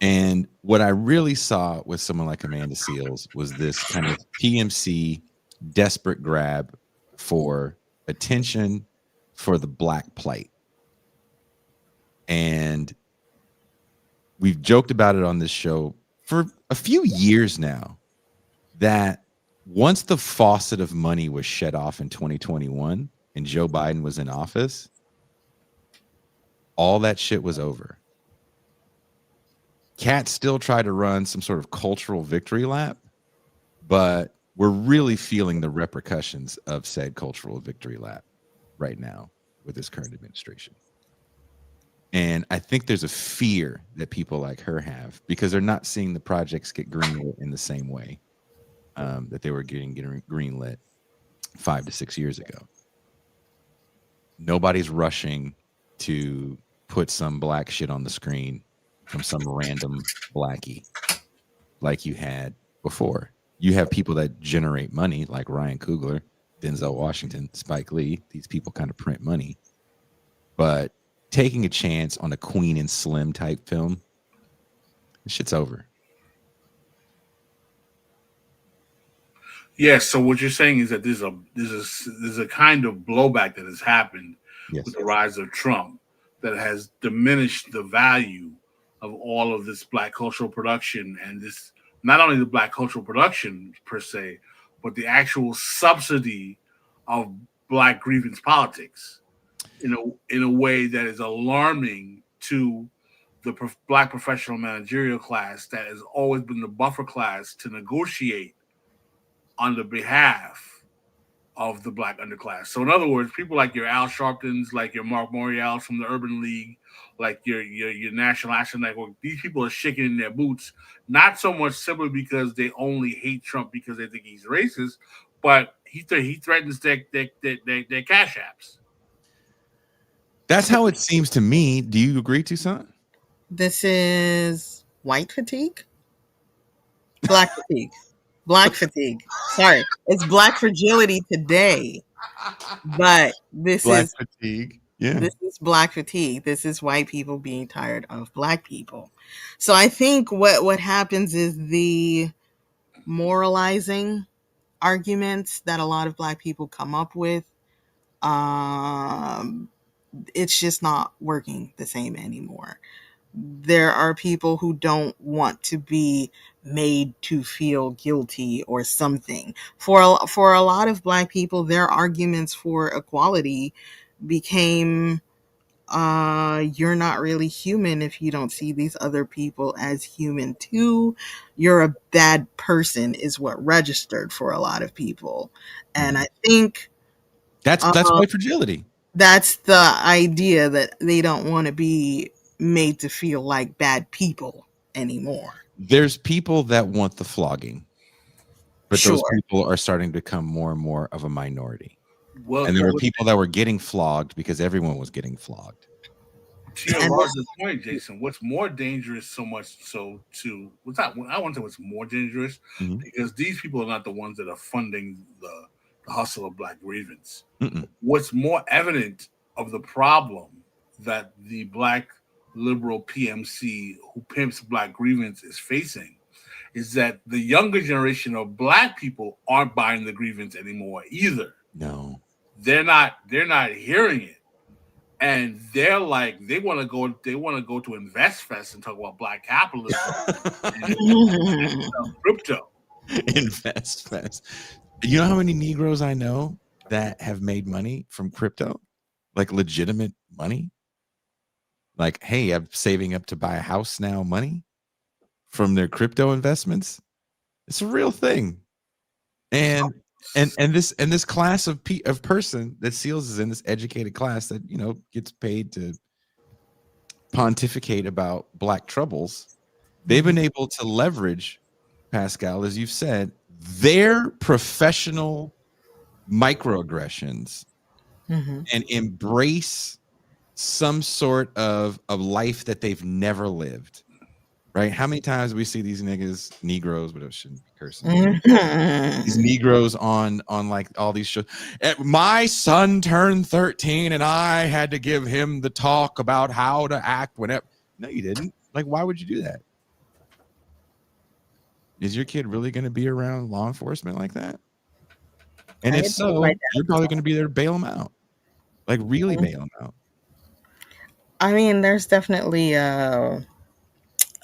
And what I really saw with someone like Amanda Seales was this kind of PMC desperate grab for attention for the black plight. And we've joked about it on this show for a few years now that once the faucet of money was shut off in 2021 and Joe Biden was in office, all that shit was over. Cat still tried to run some sort of cultural victory lap, but we're really feeling the repercussions of said cultural victory lap right now with this current administration. And I think there's a fear that people like her have because they're not seeing the projects get greenlit in the same way that they were getting greenlit 5 to 6 years ago. Nobody's rushing to put some black shit on the screen from some random blackie like you had before. You have people that generate money like Ryan Coogler, Denzel Washington, Spike Lee. These people kind of print money. But taking a chance on a Queen and Slim type film, this shit's over. Yes. So what you're saying is that there's a kind of blowback that has happened Yes. with the rise of Trump that has diminished the value of all of this black cultural production, and this not only the black cultural production per se, but the actual subsidy of black grievance politics in a way that is alarming to the black professional managerial class that has always been the buffer class to negotiate on the behalf of the black underclass. So in other words, people like your Al Sharptons, like your Mark Morials from the Urban League, like your National Action Network, these people are shaking in their boots, not so much simply because they only hate Trump because they think he's racist, but he threatens their cash apps. That's how it seems to me. Do you agree, Toussaint? This is white fatigue? Black fatigue. Black fatigue. Sorry. It's black fragility today. But Black fatigue. Yeah. this is black fatigue. This is white people being tired of black people. So I think what happens is the moralizing arguments that a lot of black people come up with, um, it's just not working the same anymore. there are people who don't want to be made to feel guilty or something. For a lot of Black people, their arguments for equality became you're not really human if you don't see these other people as human too. You're a bad person is what registered for a lot of people. And I think That's uh, white fragility. that's the idea, that they don't want to be made to feel like bad people anymore. There's people that want the flogging, but those Sure. people are starting to become more and more of a minority. Well, And there were people that were getting flogged because everyone was getting flogged. to your And larger point, Jason, what's more dangerous, so much so to what's not, I want to say what's more dangerous, Mhm. because these people are not the ones that are funding the hustle of Black grievance. Mm-mm. What's more evident of the problem that the Black liberal PMC who pimps Black grievance is facing is that the younger generation of Black people aren't buying the grievance anymore either. No. They're not hearing it. And they're like, they want to go to InvestFest and talk about Black capitalism and crypto. Invest fast. You know how many Negroes I know that have made money from crypto? Like legitimate money? Like, hey, I'm saving up to buy a house now money from their crypto investments. It's a real thing. And this class of person that Seals is in, this educated class that, you know, gets paid to pontificate about Black troubles, they've been able to leverage, Pascal, as you've said, their professional microaggressions and embrace some sort of life that they've never lived. Right? How many times we see these Negroes, but I shouldn't be cursing. These Negroes on like all these shows. My son turned 13 and I had to give him the talk about how to act whenever. No, you didn't. Like, why would you do that? Is your kid really going to be around law enforcement like that? And if so, you're probably going to be there to bail them out. Like, really bail them out. I mean, there's definitely a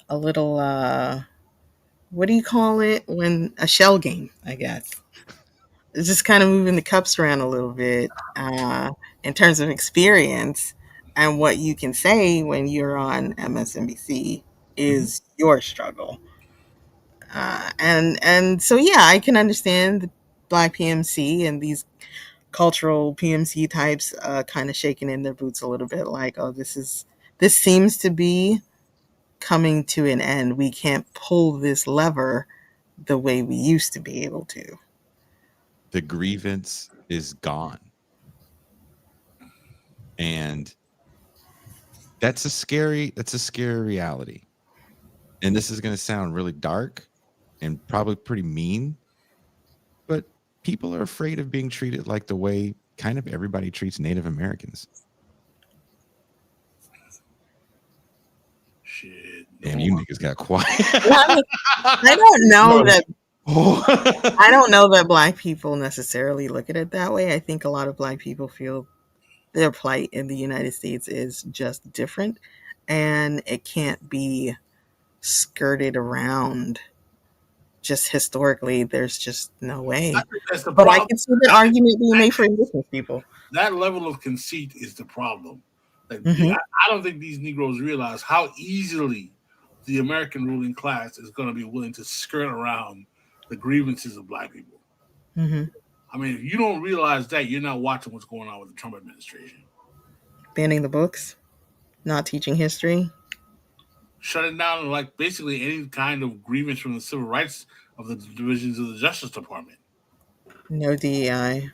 little what do you call it, when a shell game, I guess. It's just kind of moving the cups around a little bit in terms of experience, and what you can say when you're on MSNBC is your struggle. And so yeah, I can understand the Black PMC and these cultural PMC types kind of shaking in their boots a little bit, like, oh, this seems to be coming to an end. We can't pull this lever the way we used to be able to. The grievance is gone. And that's a scary reality. And this is going to sound really dark and probably pretty mean, but people are afraid of being treated like the way kind of everybody treats Native Americans. Shit. Damn, you niggas got quiet. I don't know that. I don't know that Black people necessarily look at it that way. I think a lot of Black people feel their plight in the United States is just different, and it can't be skirted around. Just historically, there's just no way. I think that's the But problem. I can see the argument being made for indigenous people. That level of conceit is the problem. Like, I don't think these Negroes realize how easily the American ruling class is going to be willing to skirt around the grievances of Black people. I mean, if you don't realize that, you're not watching what's going on with the Trump administration. Banning the books, not teaching history, shutting down like basically any kind of grievance from the civil rights of the divisions of the Justice Department. no DEI,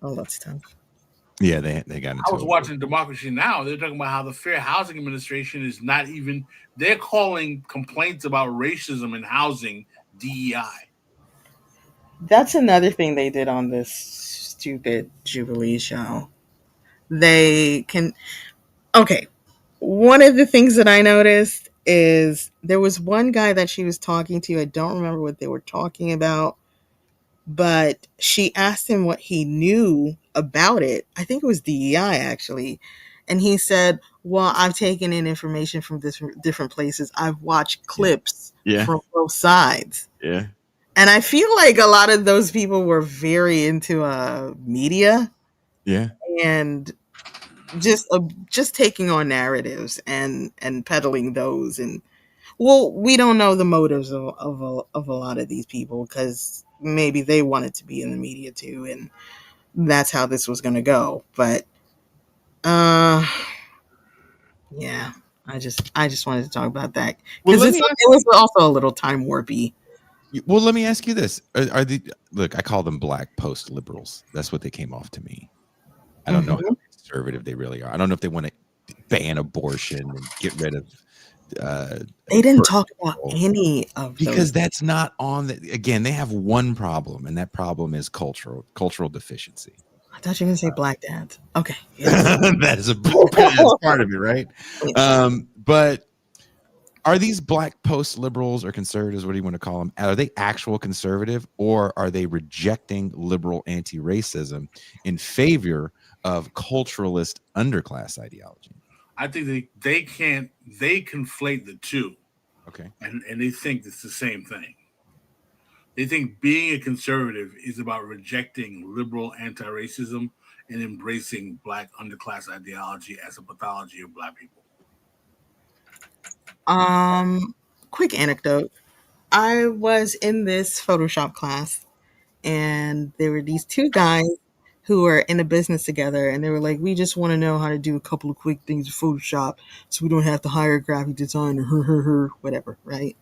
all that stuff. Yeah, they got into I was watching Democracy Now! They're talking about how the Fair Housing Administration is not even, they're calling complaints about racism in housing DEI. That's another thing they did on this stupid Jubilee show. They can, okay, one of the things that I noticed is there was one guy that she was talking to. I don't remember what they were talking about, but she asked him what he knew about it. I think it was DEI actually. And he said, well, I've taken in information from different places. I've watched clips from both sides. Yeah. And I feel like a lot of those people were very into media. Yeah. And just taking on narratives and peddling those. And well, we don't know the motives of a lot of these people, because maybe they wanted to be in the media too, and that's how this was going to go. But yeah, I just wanted to talk about that, because it was also a little time warpy. Well, let me ask you this: Are the look? I call them black post liberals. That's what they came off to me. I don't know how conservative they really are. I don't know if they want to ban abortion and get rid of. They didn't talk about any of because those. That's not on the. Again, they have one problem, and that problem is cultural deficiency. I thought you were going to say black dads. Okay, yes. That's part of it, right? But are these black post liberals or conservatives, what do you want to call them? Are they actual conservative, or are they rejecting liberal anti-racism in favor of culturalist underclass ideology? I think they conflate the two. Okay. And they think it's the same thing. They think being a conservative is about rejecting liberal anti-racism and embracing black underclass ideology as a pathology of black people. Quick anecdote. I was in this Photoshop class, and there were these two guys who were in a business together, and they were like, we just want to know how to do a couple of quick things in Photoshop so we don't have to hire a graphic designer, whatever, right?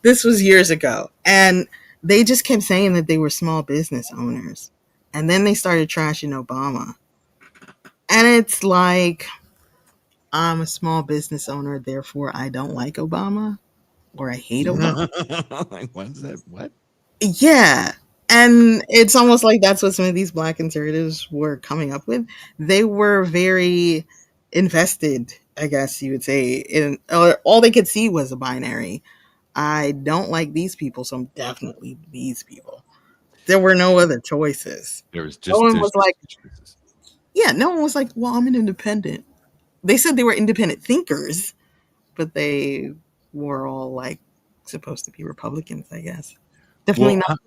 This was years ago. And they just kept saying that they were small business owners. And then they started trashing Obama. And it's like, I'm a small business owner, therefore I don't like Obama, or I hate Obama. Like, what's that? What? Yeah. And it's almost like that's what some of these black conservatives were coming up with. They were very invested, I guess you would say. In all they could see was a binary. I don't like these people, so I'm definitely these people. There were no other choices. There was just no one was like, yeah, no one was like, well, I'm an independent. They said they were independent thinkers, but they were all like supposed to be Republicans, I guess. Definitely not.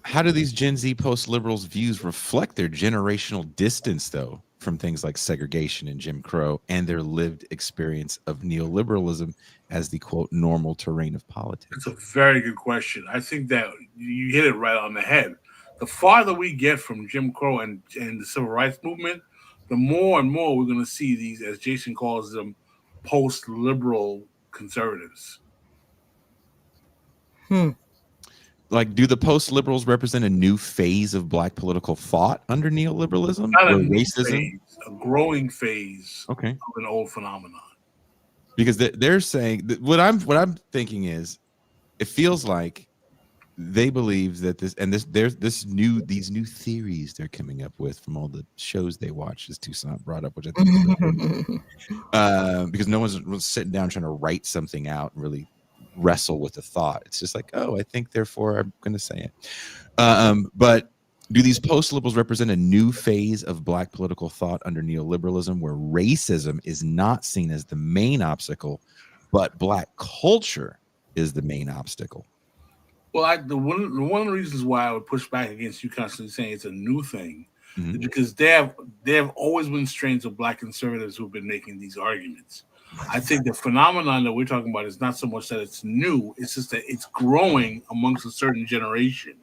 How do these Gen Z post-liberals' views reflect their generational distance, though, from things like segregation and Jim Crow and their lived experience of neoliberalism as the, quote, normal terrain of politics? It's a very good question. I think that you hit it right on the head. The farther we get from Jim Crow and the civil rights movement, the more and more we're going to see these, as Jason calls them, post-liberal conservatives. Like, do the post-liberals represent a new phase of black political thought under neoliberalism? Not a or new racism? phase, a growing phase of an old phenomenon. Because they're saying that what I'm thinking is, it feels like they believe that there's these new theories they're coming up with from all the shows they watch, as Toussaint brought up, which I think is because no one's sitting down trying to write something out and really wrestle with the thought. It's just like, oh, I think, therefore I'm going to say it. But do these post-liberals represent a new phase of black political thought under neoliberalism, where racism is not seen as the main obstacle, but black culture is the main obstacle? Well, one of the reasons why I would push back against you constantly saying it's a new thing is because there have always been strains of black conservatives who've been making these arguments. I think the phenomenon that we're talking about is not so much that it's new; it's just that it's growing amongst a certain generation.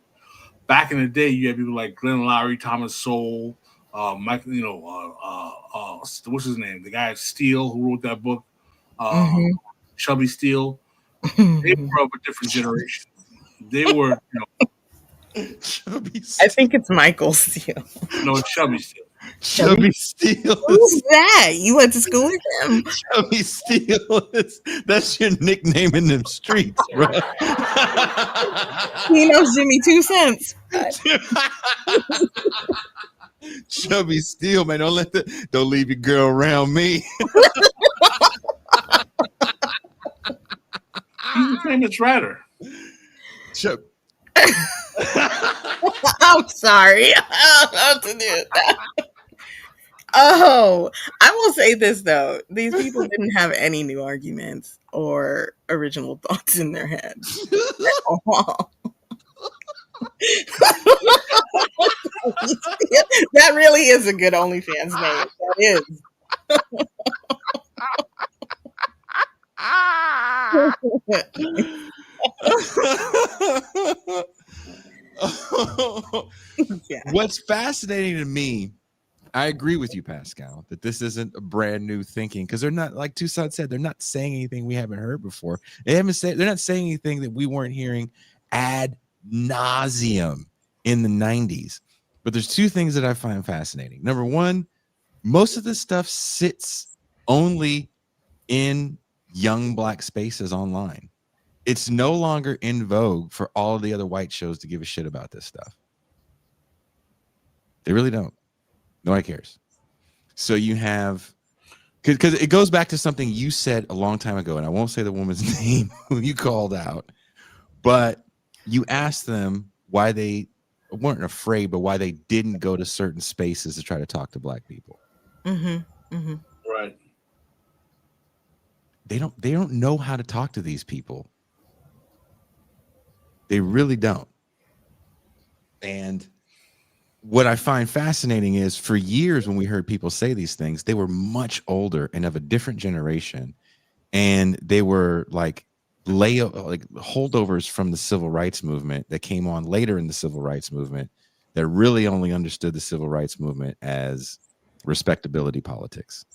Back in the day, you had people like Glenn Lowry, Thomas Sowell, Mike, what's his name? The guy Steele who wrote that book, Chubby Steele. They were of a different generation. They were, Chubby Steele. I think it's Michael Steele. No, it's Chubby Steele. Chubby Steele. Who's that? You went to school with him? Chubby Steele. That's your nickname in them streets, bro. He knows Jimmy 2 cents. Chubby Steele, man. Don't leave your girl around me. He's a famous writer. I'm sorry. I don't know what to do with that. Oh, I will say this though. These people didn't have any new arguments or original thoughts in their heads. Oh. That really is a good OnlyFans name. That is. Yeah. What's fascinating to me, I agree with you, Pascal, that this isn't a brand new thinking, because they're not, like Toussaint said, they're not saying anything we haven't heard before. They're not saying anything that we weren't hearing ad nauseum in the 90s. But there's two things that I find fascinating. Number one, most of this stuff sits only in young Black spaces online. It's no longer in vogue for all of the other white shows to give a shit about this stuff. They really don't. Nobody cares. So you have, because it goes back to something you said a long time ago, and I won't say the woman's name who you called out, but you asked them why they weren't afraid, but why they didn't go to certain spaces to try to talk to Black people. Mm-hmm. Mm-hmm. Right. They don't know how to talk to these people. They really don't. And what I find fascinating is, for years when we heard people say these things, they were much older and of a different generation, and they were like holdovers from the civil rights movement that came on later in the civil rights movement, that really only understood the civil rights movement as respectability politics.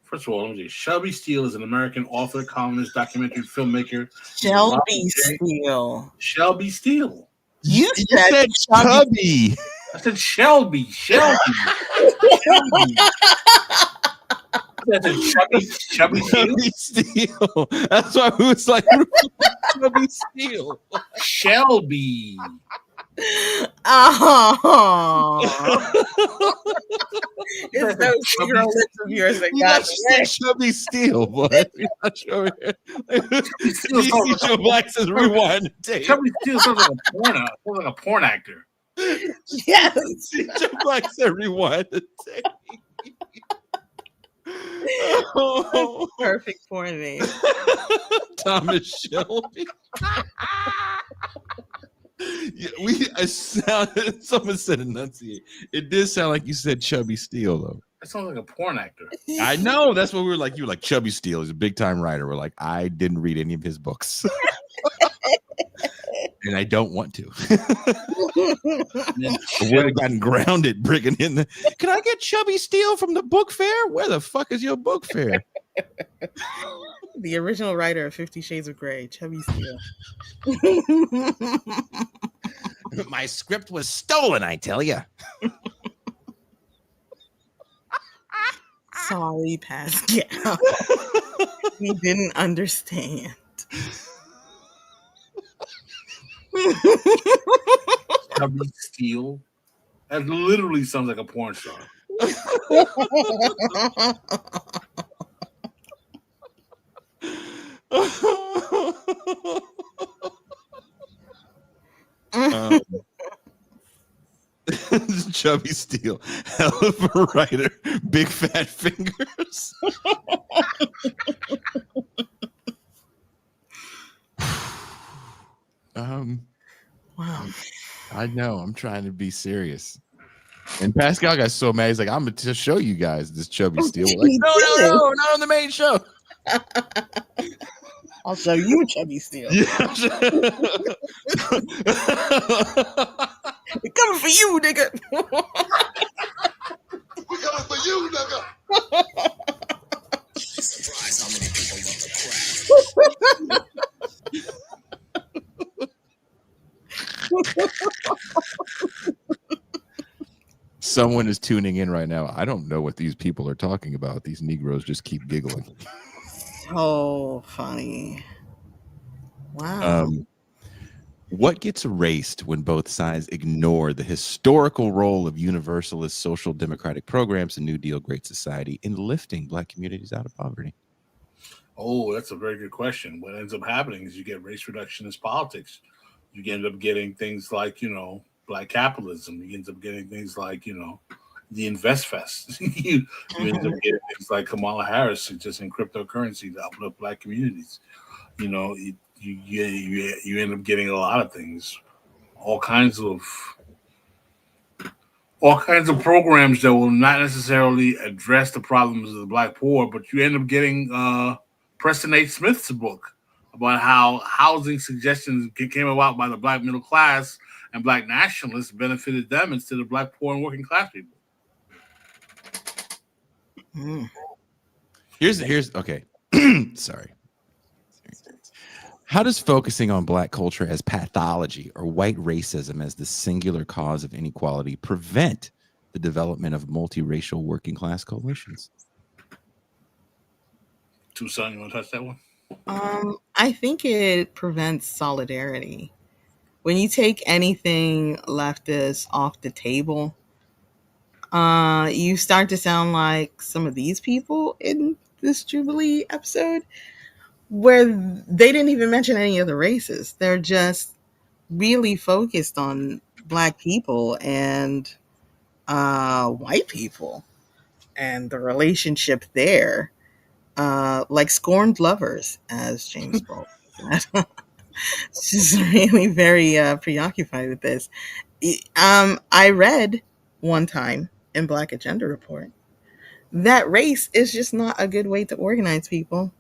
First of all, let me see. Shelby Steele is an American author, columnist, documentary filmmaker. Shelby Steele. Shelby Steele. You said Chubby. I said Shelby. Shelby. Chubby Steele. That's why we was like Chubby Steele. Shelby. Oh. It's those secret lips of yours that got me. Chubby Steele, boy. You're not sure. Joe Black says rewind the tape. Chubby Steele sounds like a porn actor. Yes. Joe Black said rewind the tape. Oh. Perfect porn name. Thomas Shelby. Yeah, someone said enunciate. It did sound like you said Chubby Steele, though. That sounds like a porn actor. I know. That's what we were like. You were like, Chubby Steele. He's a big time writer. We're like, I didn't read any of his books. And I don't want to. I would have gotten grounded bringing in the. Can I get Chubby Steele from the book fair? Where the fuck is your book fair? The original writer of 50 Shades of Grey, Chubby Steele. My script was stolen, I tell you. Sorry, Pascal. He didn't understand. Chubby Steele. That literally sounds like a porn star. Chubby Steele, hell of a writer, big fat fingers. Wow. I know. I'm trying to be serious. And Pascal got so mad. He's like, I'm going to show you guys this Chubby Steele. Like, no, not on the main show. I'll show you Chubby Steele. Yeah. We're coming for you, nigga. We're coming for you, nigga. Surprise how many people love the craft. Someone is tuning in right now. I don't know what these people are talking about. These Negroes just keep giggling. So funny. Wow. What gets erased when both sides ignore the historical role of universalist social democratic programs and New Deal Great Society in lifting Black communities out of poverty? Oh, that's a very good question. What ends up happening is you get race reductionist politics. You end up getting things like, Black capitalism. You end up getting things like, the invest fest. You end up getting things like Kamala Harris suggesting cryptocurrency to uplift black communities. You end up getting a lot of things, all kinds of programs that will not necessarily address the problems of the black poor, but you end up getting Preston H. Smith's book about how housing suggestions came about by the black middle class and black nationalists benefited them instead of black poor and working class people. Here's okay. Sorry. How does focusing on black culture as pathology or white racism as the singular cause of inequality prevent the development of multiracial working class coalitions? Tucson, you want to touch that one? I think it prevents solidarity. When you take anything leftist off the table, you start to sound like some of these people in this Jubilee episode, where they didn't even mention any of the races. They're just really focused on black people and white people and the relationship there, like scorned lovers, as James Baldwin said. She's really very preoccupied with this. I read one time in Black Agenda Report that race is just not a good way to organize people.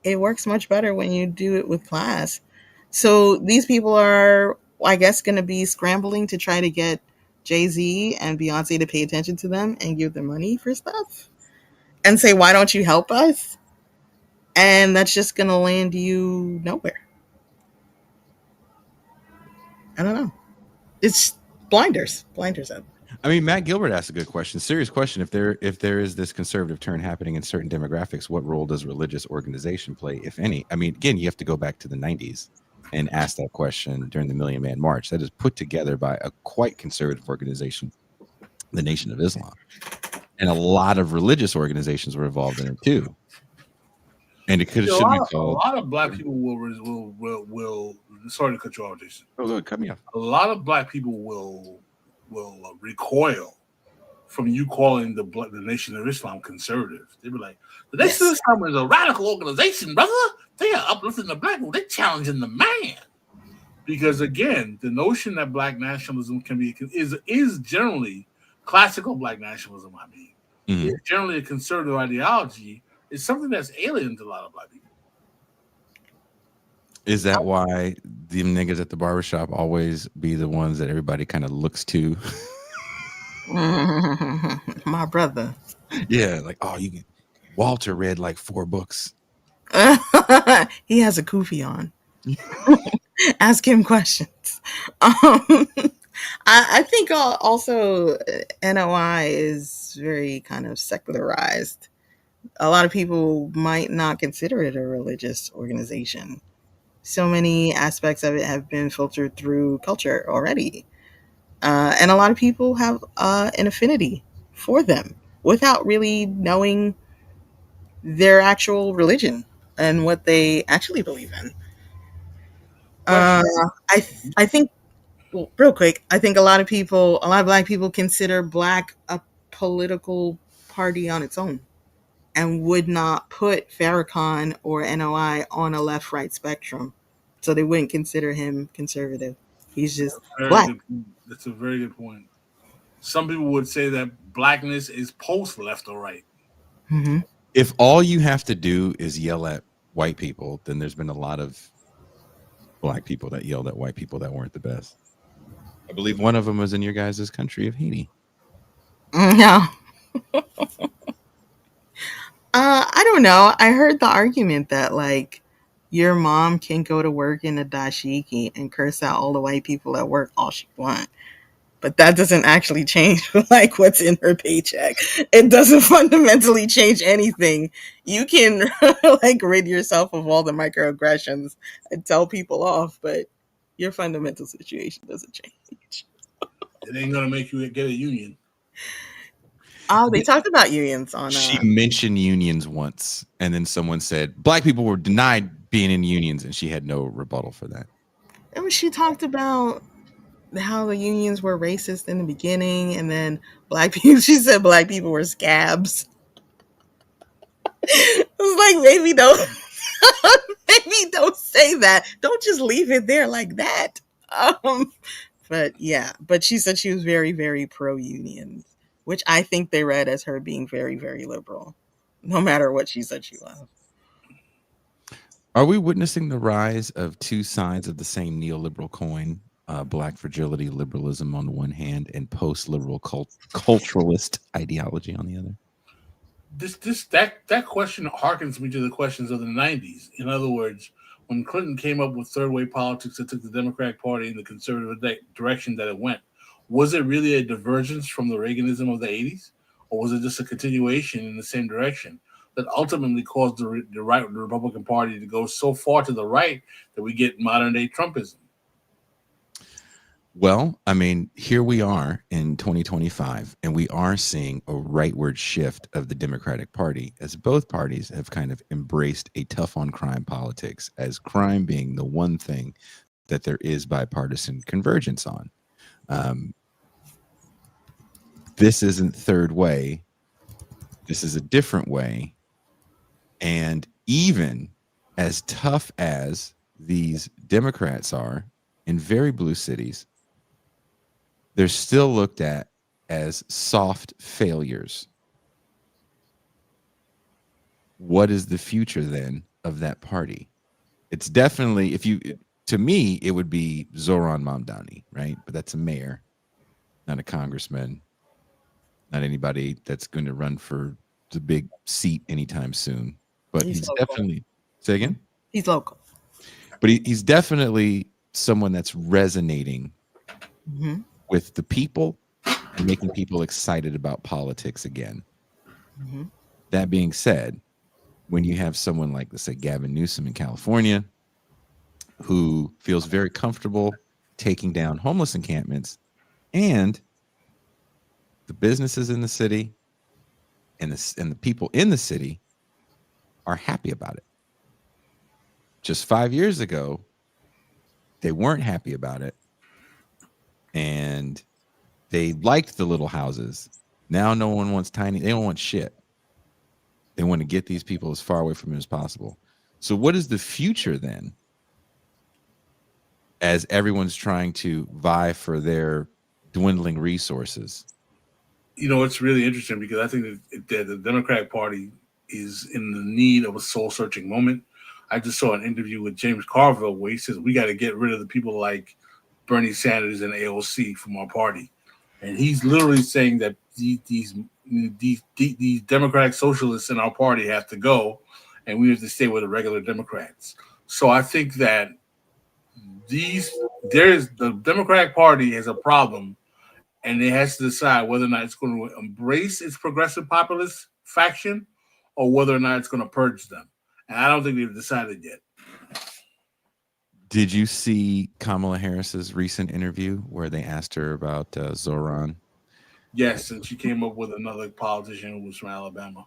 It works much better when you do it with class. So these people are, I guess, going to be scrambling to try to get Jay-Z and Beyonce to pay attention to them and give them money for stuff and say, why don't you help us? And that's just going to land you nowhere. I don't know. It's blinders up. I mean, Matt Gilbert asked a good question, serious question. If there is this conservative turn happening in certain demographics, what role does religious organization play, if any? I mean, again, you have to go back to the 90s and ask that question during the Million Man March. That is put together by a quite conservative organization, the Nation of Islam. And a lot of religious organizations were involved in it too. And it should be called. A lot of black people will. Sorry to cut you off, Jason. Oh, good, cut me off. A lot of black people will recoil from you calling the Nation of Islam conservative. They be like, the Nation of Islam is a radical organization, brother. They are uplifting the black people. They're challenging the man. Because again, the notion that black nationalism is generally classical black nationalism. I mean, is generally a conservative ideology. It's something that's alien to a lot of black people. Is that why the niggas at the barbershop always be the ones that everybody kind of looks to? My brother. Yeah, like, oh, Walter read like 4 books. He has a kufi on. Ask him questions. I think also NOI is very kind of secularized. A lot of people might not consider it a religious organization. So many aspects of it have been filtered through culture already. And a lot of people have an affinity for them without really knowing their actual religion and what they actually believe in. I think, well, real quick, I think a lot of black people consider black a political party on its own and would not put Farrakhan or NOI on a left-right spectrum. So they wouldn't consider him conservative. He's just black. That's a very good point. Some people would say that blackness is post-left or right. Mm-hmm. If all you have to do is yell at white people, then there's been a lot of black people that yelled at white people that weren't the best. I believe one of them was in your guys' country of Haiti. No. I don't know. I heard the argument that like your mom can go to work in a dashiki and curse out all the white people at work all she wants. But that doesn't actually change like what's in her paycheck. It doesn't fundamentally change anything. You can like rid yourself of all the microaggressions and tell people off, but your fundamental situation doesn't change. It ain't gonna make you get a union. Oh, they talked about unions on. She mentioned unions once, and then someone said black people were denied being in unions, and she had no rebuttal for that. And she talked about how the unions were racist in the beginning, and then black people. She said black people were scabs. I was like, maybe don't, maybe don't say that. Don't just leave it there like that. But yeah, but she said she was very, very pro unions, which I think they read as her being very, very liberal, no matter what she said she was. Are we witnessing the rise of two sides of the same neoliberal coin? Black fragility, liberalism on the one hand, and post-liberal culturalist ideology on the other. That question harkens me to the questions of the 90s. In other words, when Clinton came up with third way politics that took the Democratic Party in the conservative direction that it went, was it really a divergence from the Reaganism of the 80s, or was it just a continuation in the same direction that ultimately caused the Republican Party to go so far to the right that we get modern day Trumpism? Well, I mean, here we are in 2025, and we are seeing a rightward shift of the Democratic Party as both parties have kind of embraced a tough on crime politics, as crime being the one thing that there is bipartisan convergence on. This isn't third way. This is a different way. And even as tough as these Democrats are in very blue cities, they're still looked at as soft failures. What is the future then of that party? It's definitely, to me, it would be Zoran Mamdani, right? But that's a mayor, not a congressman, not anybody that's going to run for the big seat anytime soon. But he's definitely, say again? He's local. But he's definitely someone that's resonating with the people and making people excited about politics again. That being said, when you have someone like, let's say, Gavin Newsom in California, who feels very comfortable taking down homeless encampments, and the businesses in the city and the people in the city are happy about it. Just 5 years ago, they weren't happy about it. And they liked the little houses. Now no one wants tiny. They don't want shit. They want to get these people as far away from it as possible. So what is the future then, as everyone's trying to vie for their dwindling resources? You know, it's really interesting because I think that the Democratic Party is in the need of a soul-searching moment. I just saw an interview with James Carville where he says we got to get rid of the people like Bernie Sanders and AOC from our party, and he's literally saying that these Democratic socialists in our party have to go, and we have to stay with the regular Democrats. So I think that the Democratic Party has a problem, and it has to decide whether or not it's going to embrace its progressive populist faction or whether or not it's going to purge them. And I don't think they've decided yet. Did you see Kamala Harris's recent interview where they asked her about Zoran? Yes, and she came up with another politician who was from Alabama.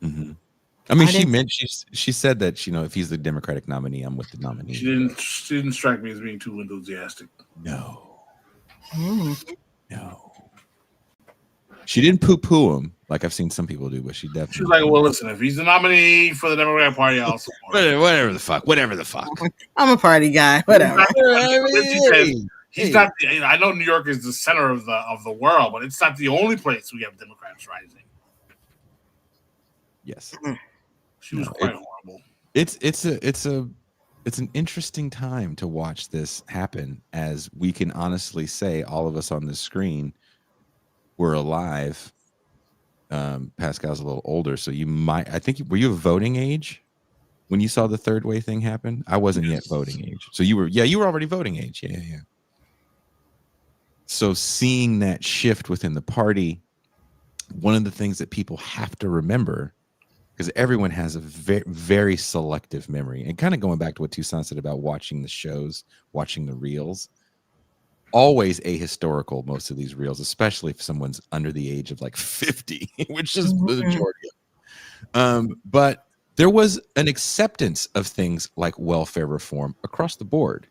I mean, she said that, you know, if he's the Democratic nominee, I'm with the nominee. She didn't strike me as being too enthusiastic. No. She didn't poo-poo him like I've seen some people do, but she definitely. She was like, "Well, listen, if he's the nominee for the Democratic Party, I'll support him." Whatever the fuck. I'm a party guy. Whatever. He's not. I know New York is the center of the world, but it's not the only place we have Democrats rising. Yes, she was quite horrible. It's an interesting time to watch this happen, as we can honestly say all of us on this screen were alive. Pascal's a little older, so were you of voting age when you saw the third way thing happen? I wasn't yet voting age, so you were already voting age. Yeah. So seeing that shift within the party, one of the things that people have to remember, because everyone has a very, very selective memory, and kind of going back to what Toussaint said about watching the shows, watching the reels, always ahistorical, most of these reels, especially if someone's under the age of like 50, which is the majority of them. But there was an acceptance of things like welfare reform across the board.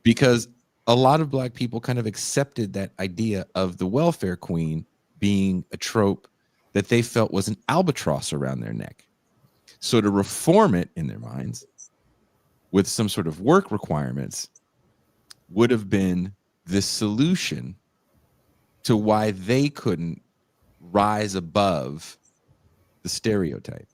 because a lot of black people kind of accepted that idea of the welfare queen being a trope that they felt was an albatross around their neck. So to reform it in their minds with some sort of work requirements would have been the solution to why they couldn't rise above the stereotype.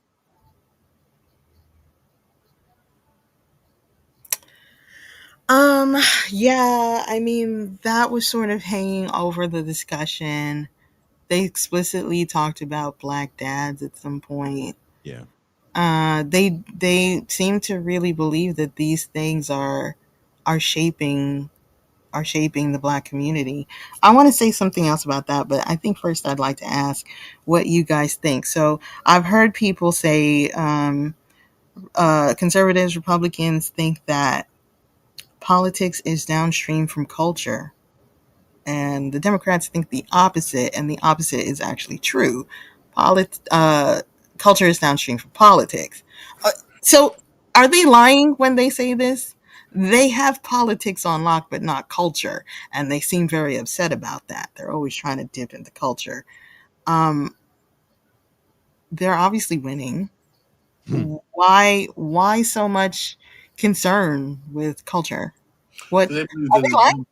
Yeah, I mean, that was sort of hanging over the discussion. They explicitly talked about black dads at some point. Yeah. They seem to really believe that these things are shaping the black community. I want to say something else about that, but I think first I'd like to ask what you guys think. So I've heard people say conservatives, Republicans think that politics is downstream from culture. And the Democrats think the opposite, and the opposite is actually true. Culture is downstream from politics. So are they lying when they say this? They have politics on lock, but not culture. And they seem very upset about that. They're always trying to dip into culture. Um, they're obviously winning. Why so much concern with culture? What They believe are that they lying?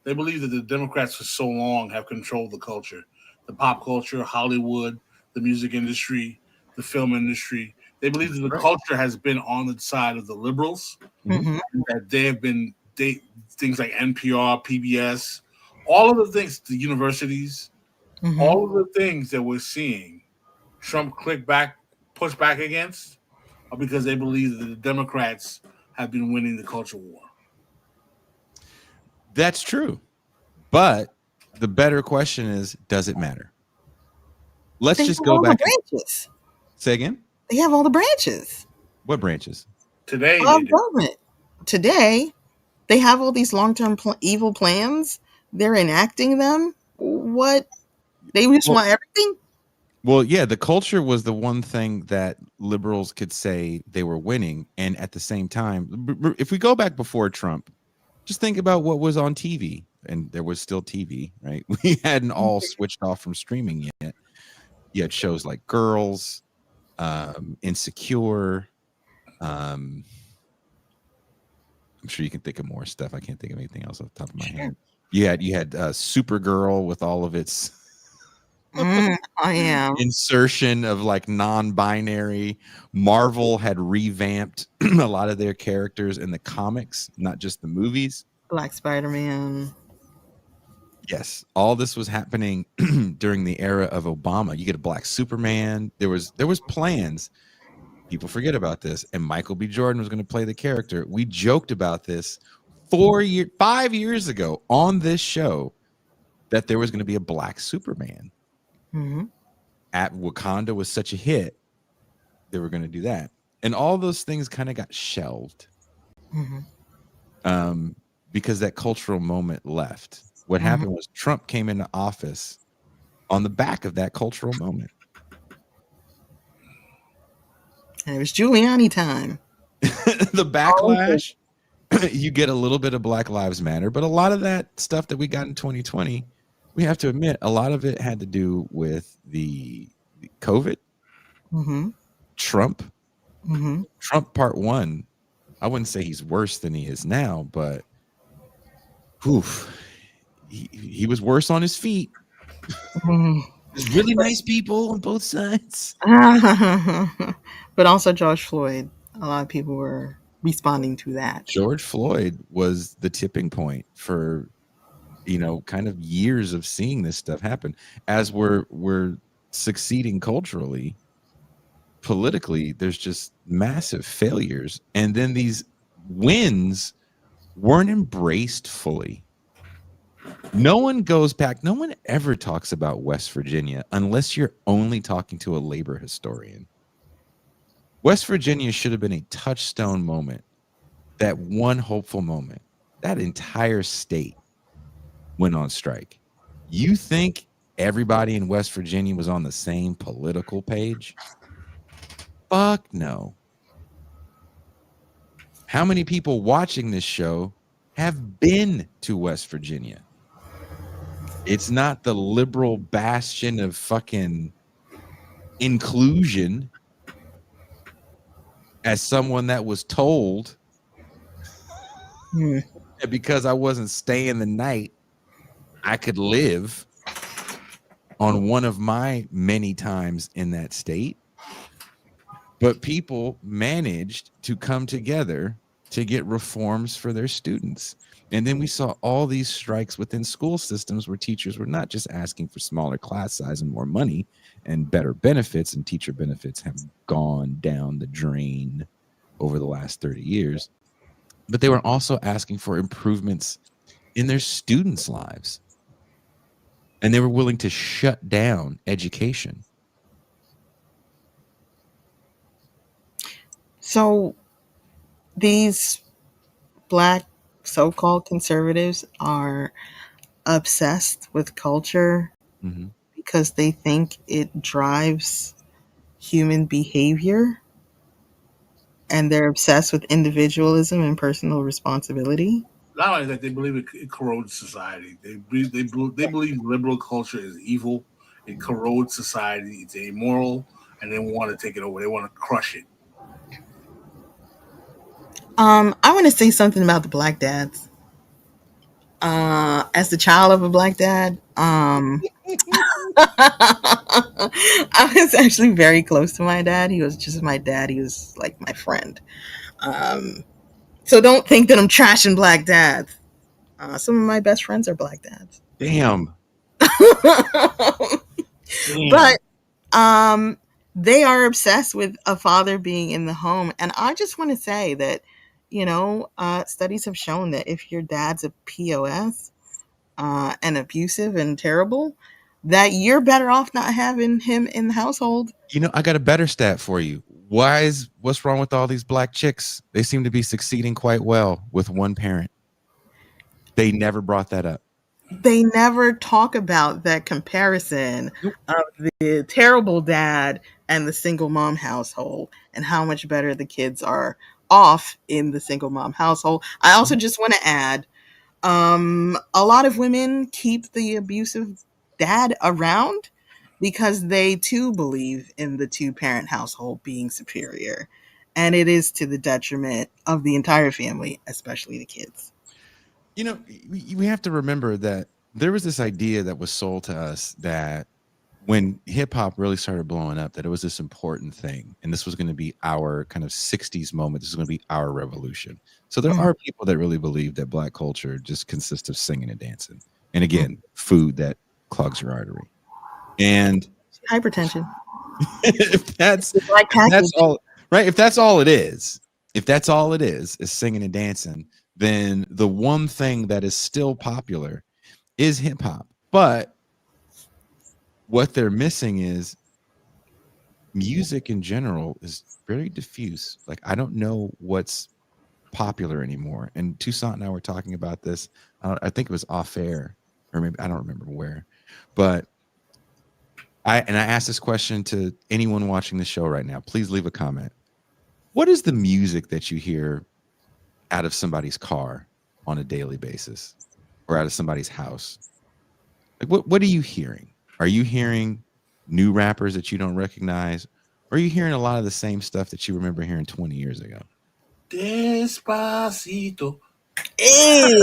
they believe that the Democrats for so long have controlled the culture, the pop culture, Hollywood, the music industry, the film industry. They believe that the Right. culture has been on the side of the liberals, Mhm. that they have been things like NPR, PBS, all of the things, the universities, Mhm. all of the things that we're seeing Trump push back against are because they believe that the Democrats have been winning the culture war. That's true. But the better question is, does it matter? Let's They have just go all the back and branches. say again. They have all the branches What branches? Today they of do. government. Today, they have all these long-term evil plans. They're enacting them. What? They just want everything? Well, yeah, the culture was the one thing that liberals could say they were winning. And at the same time, if we go back before Trump, just think about what was on TV. And there was still TV, right? We hadn't all switched off from streaming yet. You had shows like Girls, Insecure. I'm sure you can think of more stuff. I can't think of anything else off the top of my head. You had Supergirl with all of its I am. insertion of like non-binary. Marvel had revamped a lot of their characters in the comics, not just the movies. Black Spider-Man. Yes, all this was happening during the era of Obama. You get a black Superman. There was plans. People forget about this, and Michael B. Jordan was going to play the character. We joked about this 5 years ago on this show that there was going to be a black Superman. Mm-hmm. At Wakanda was such a hit, they were going to do that, and all those things kind of got shelved because that cultural moment left. What happened was Trump came into office on the back of that cultural moment. And it was Giuliani time. The backlash, you get a little bit of Black Lives Matter, but a lot of that stuff that we got in 2020, we have to admit, a lot of it had to do with the COVID, Trump. Trump part one, I wouldn't say he's worse than he is now, but he was worse on his feet. There's really nice people on both sides. But also George Floyd. A lot of people were responding to that. George Floyd was the tipping point for, kind of years of seeing this stuff happen. As we're succeeding culturally, politically, there's just massive failures. And then these wins weren't embraced fully. No one goes back. No one ever talks about West Virginia unless you're only talking to a labor historian. West Virginia should have been a touchstone moment, that one hopeful moment. That entire state went on strike. You think everybody in West Virginia was on the same political page? Fuck no. How many people watching this show have been to West Virginia. It's not the liberal bastion of fucking inclusion. As someone that was told Hmm. that because I wasn't staying the night, I could live on one of my many times in that state. But people managed to come together to get reforms for their students. And then we saw all these strikes within school systems where teachers were not just asking for smaller class size and more money and better benefits, and teacher benefits have gone down the drain over the last 30 years, but they were also asking for improvements in their students' lives. And they were willing to shut down education. So these Black so-called conservatives are obsessed with culture Mm-hmm. because they think it drives human behavior, and they're obsessed with individualism and personal responsibility. Not only that, they believe it corrodes society. They believe liberal culture is evil. It corrodes society. It's immoral, and they want to take it over. They want to crush it. I want to say something about the Black dads. As the child of a Black dad, I was actually very close to my dad. He was just my dad. He was like my friend. So don't think that I'm trashing Black dads. Some of my best friends are Black dads. Damn. But they are obsessed with a father being in the home. And I just want to say that, studies have shown that if your dad's a POS and abusive and terrible, that you're better off not having him in the household. I got a better stat for you. What's wrong with all these Black chicks? They seem to be succeeding quite well with one parent. They never brought that up. They never talk about that comparison of the terrible dad and the single mom household and how much better the kids are off in the single mom household. I also just want to add, a lot of women keep the abusive dad around because they too believe in the two-parent household being superior. And it is to the detriment of the entire family, especially the kids. We have to remember that there was this idea that was sold to us that when hip hop really started blowing up, that it was this important thing. And this was going to be our kind of 60s moment. This is going to be our revolution. So there are people that really believe that Black culture just consists of singing and dancing. And again, food that clogs your artery. And Hypertension. if that's all right, if that's all it is singing and dancing, then the one thing that is still popular is hip hop. But what they're missing is music in general is very diffuse. Like, I don't know what's popular anymore. And Toussaint and I were talking about this. I think it was off air, or maybe I don't remember where. But I asked this question to anyone watching the show right now. Please leave a comment. What is the music that you hear out of somebody's car on a daily basis, or out of somebody's house? Like, what are you hearing? Are you hearing new rappers that you don't recognize? Or are you hearing a lot of the same stuff that you remember hearing 20 years ago? Despacito. Hey.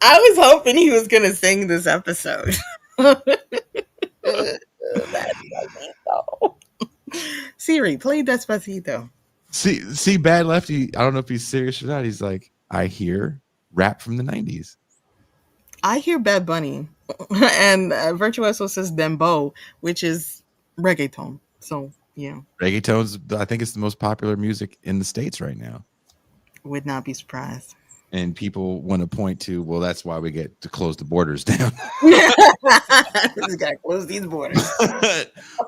I was hoping he was going to sing this episode. Siri, play Despacito. See, Bad Lefty, I don't know if he's serious or not. He's like, I hear rap from the 90s. I hear Bad Bunny. And Virtuoso says Dembow, which is reggaeton. So, yeah. Reggaeton's, I think it's the most popular music in the States right now. Would not be surprised. And people want to point to, well, that's why we get to close the borders down. We gotta close these borders.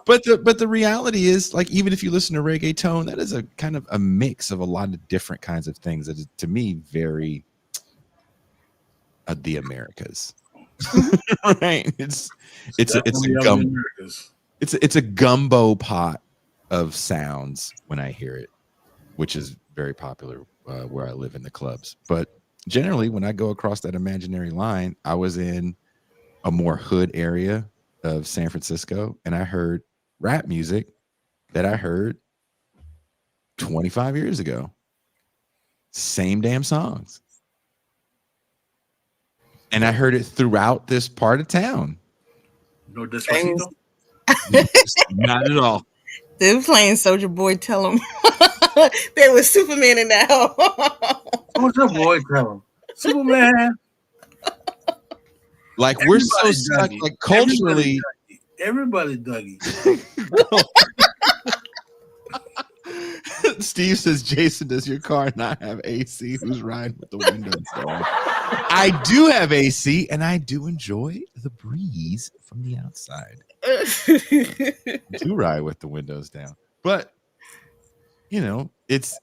but the reality is, like, even if you listen to reggaeton, that is a kind of a mix of a lot of different kinds of things that is, to me, very the Americas. Right? It's a gumbo pot of sounds when I hear it. which is very popular where I live in the clubs. But generally, when I go across that imaginary line, I was in a more hood area of San Francisco, and I heard rap music that I heard 25 years ago. Same damn songs. And I heard it throughout this part of town. No Despacito? Not at all. They were playing Soldier Boy. Tell them there was Superman in that hole. Soldier Boy, tell him. Superman. Like we're so stuck, Dougie. like culturally. Everybody Dougie. Steve says, Jason, does your car not have AC? Who's riding with the windows down? I do have AC, and I do enjoy the breeze from the outside. I do ride with the windows down. But, you know, it's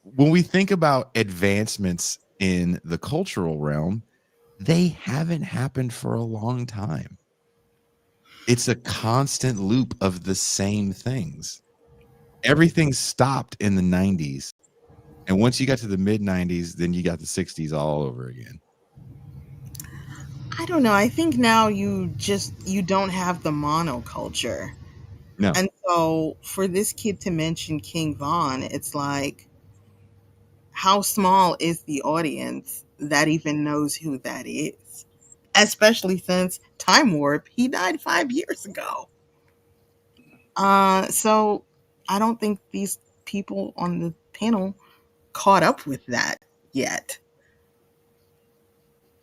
when we think about advancements in the cultural realm, they haven't happened for a long time. It's a constant loop of the same things. Everything stopped in the 90s. And once you got to the mid 90s, then you got the 60s all over again. I don't know. I think now you don't have the monoculture. No. And so for this kid to mention King Von, it's like, how small is the audience that even knows who that is? Especially since Time Warp, he died 5 years ago. So I don't think these people on the panel caught up with that yet.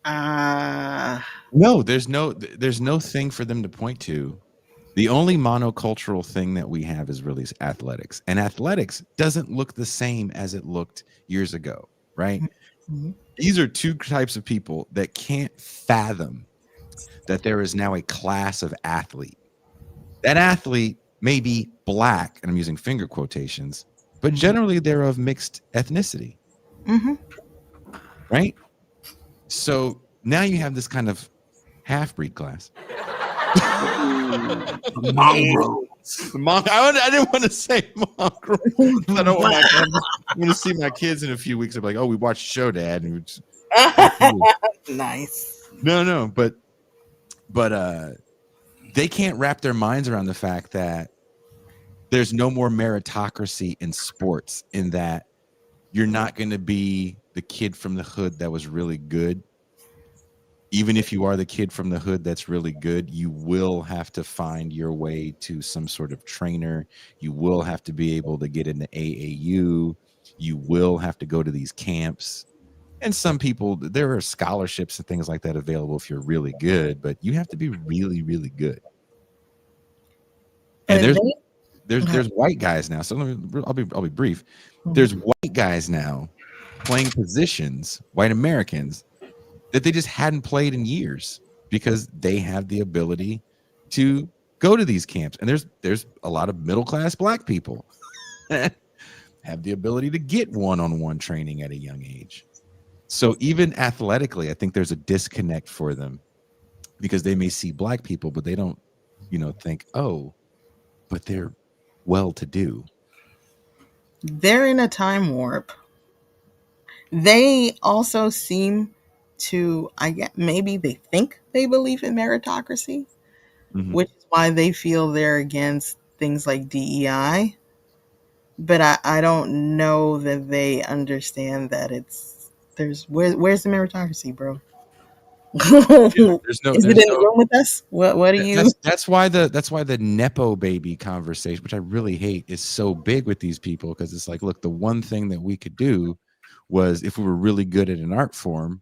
No, there's no thing for them to point to. The only monocultural thing that we have is really athletics, and athletics doesn't look the same as it looked years ago, right? Mm-hmm. These are two types of people that can't fathom that there is now a class of athlete. That athlete may be black, and I'm using finger quotations, but generally they're of mixed ethnicity, right? So now you have this kind of half-breed class. Mongrel. I didn't want to say mongrel. I don't want I'm going to see my kids in a few weeks. I'm like, oh, we watched the show, Dad. And just, Nice. No, but they can't wrap their minds around the fact that there's no more meritocracy in sports, in that you're not going to be the kid from the hood that was really good. Even if you are the kid from the hood that's really good, you will have to find your way to some sort of trainer. You will have to be able to get into AAU. You will have to go to these camps. And some people, there are scholarships and things like that available if you're really good, but you have to be really, really good. And there's white guys now. So I'll be brief. There's white guys now playing positions, white Americans, that they just hadn't played in years because they have the ability to go to these camps. And there's a lot of middle-class black people that have the ability to get one-on-one training at a young age. So even athletically, I think there's a disconnect for them because they may see black people, but they don't, think, oh, but they're well-to-do. They're in a time warp. They also seem to, maybe they think they believe in meritocracy, which is why they feel they're against things like DEI. But I don't know that they understand that where's the meritocracy, bro? Is it in the room with us? What are you? That's why the Nepo baby conversation, which I really hate, is so big with these people, because it's like, look, the one thing that we could do was, if we were really good at an art form,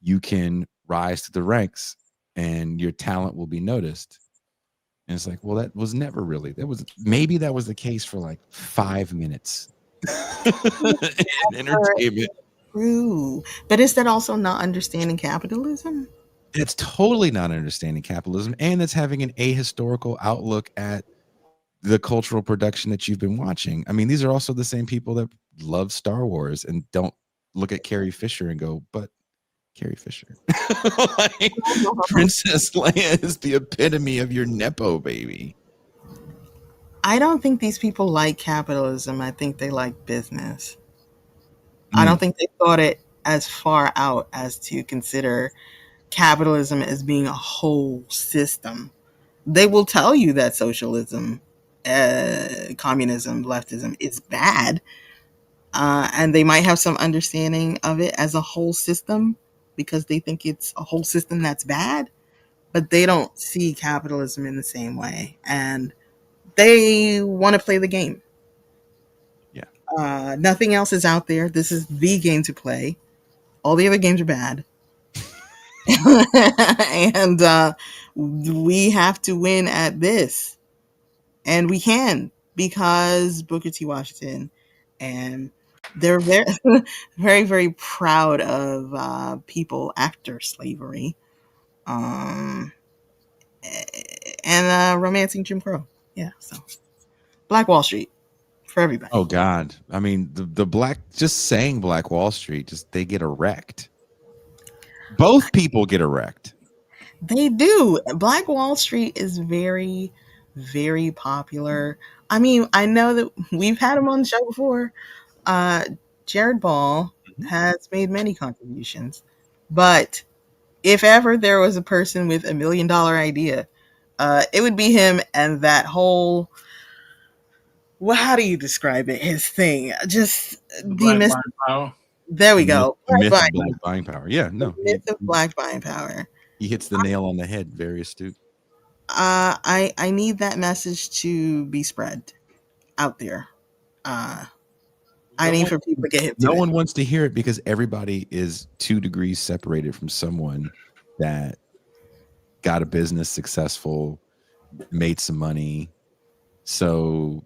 you can rise to the ranks and your talent will be noticed. And it's like, well, that was never really, maybe that was the case for like 5 minutes. Entertainment. True. But is that also not understanding capitalism? It's totally not understanding capitalism, and it's having an ahistorical outlook at the cultural production that you've been watching. I mean, these are also the same people that love Star Wars and don't look at Carrie Fisher and go, but Carrie Fisher. Like, Princess Leia is the epitome of your Nepo baby. I don't think these people like capitalism. I think they like business. I Mm, don't think they thought it as far out as to consider capitalism as being a whole system. They will tell you that socialism, communism, leftism is bad, and they might have some understanding of it as a whole system because they think it's a whole system that's bad, but they don't see capitalism in the same way, and they want to play the game. yeah. Nothing else is out there. This is the game to play. All the other games are bad. And we have to win at this. And we can because Booker T. Washington and they're very, very, very proud of people after slavery. Um, and romancing Jim Crow. Yeah, so Black Wall Street for everybody. Oh God. I mean, the black, just saying Black Wall Street, just they get erect. Both people get erect. They do. Black Wall Street is very, very popular. I mean, I know that we've had him on the show before. Uh, Jared Ball Mhm. has made many contributions, but if ever there was a person with $1 million idea, it would be him and that whole. Well, how do you describe it? His thing, just The the black myth. buying power. There we The myth, go. the myth Black of black buying power. Yeah, no, the myth of black buying power. he hits the nail on the head. Very astute. I need that message to be spread out there. I No need one, for people to get hip No to it. one wants to hear it because everybody is 2 degrees separated from someone that got a business successful, made some money. So,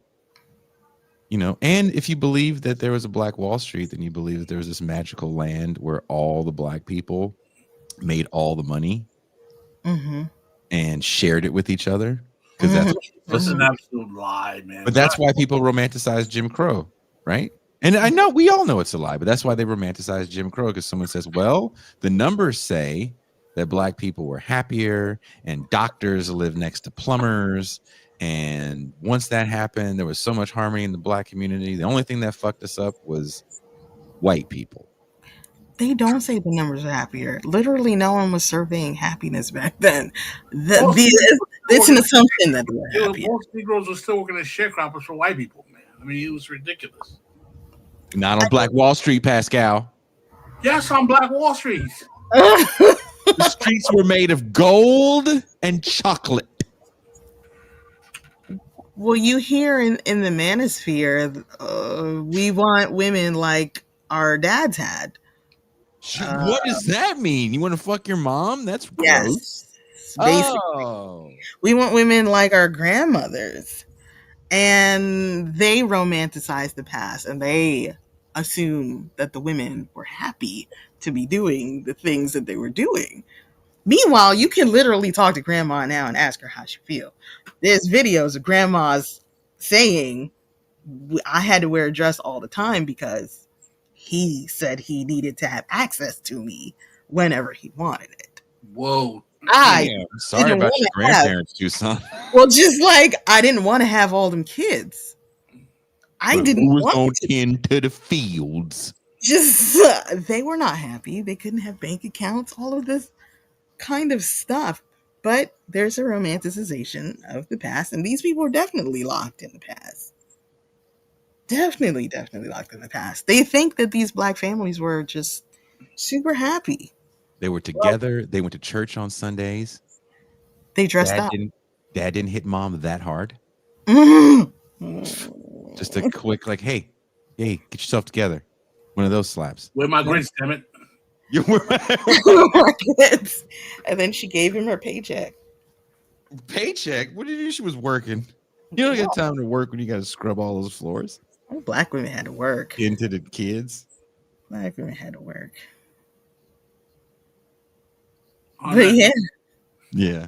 and if you believe that there was a Black Wall Street, then you believe that there was this magical land where all the black people made all the money Mm-hmm. and shared it with each other. Because Mm-hmm. that's what it's that's supposed to an be. absolute lie, man. But that's why people romanticize Jim Crow, right? And I know we all know it's a lie, but that's why they romanticize Jim Crow, because someone says, well, the numbers say that black people were happier and doctors live next to plumbers. And once that happened, there was so much harmony in the black community. The only thing that fucked us up was white people. They don't say the numbers are happier. Literally, no one was surveying happiness back then. Most It's an assumption that they were happier. most Negroes were still working as sharecroppers for white people, man. I mean, it was ridiculous. Not on Black Wall Street, Pascal. Yes, on Black Wall Street. The streets were made of gold and chocolate. Well, you hear in the manosphere, we want women like our dads had. What does that mean? You want to fuck your mom? That's gross. Yes, basically, Oh. we want women like our grandmothers, and they romanticize the past, and they assume that the women were happy to be doing the things that they were doing. Meanwhile, you can literally talk to grandma now and ask her how she feels. There's videos of grandmas saying, I had to wear a dress all the time because he said he needed to have access to me whenever he wanted it. Whoa. I Damn, sorry didn't about your wanna have- grandparents, too, son. Well, just like I didn't want to have all them kids. I didn't Who was want on to. 10 to the fields? Just they were not happy. They couldn't have bank accounts, all of this kind of stuff. But there's a romanticization of the past, and these people are definitely locked in the past. Definitely locked in the past. They think that these black families were just super happy. They were together. They went to church on Sundays. They dressed Dad up. didn't hit mom that hard. Mm. Just a quick, like, hey, get yourself together. One of those slaps. Where my grits, damn it. You were And then she gave him her paycheck. paycheck. What did you do? She was working. You don't get time to work when you got to scrub all those floors. Black women had to work. Into the kids. Black women had to work. On But that- yeah. Yeah.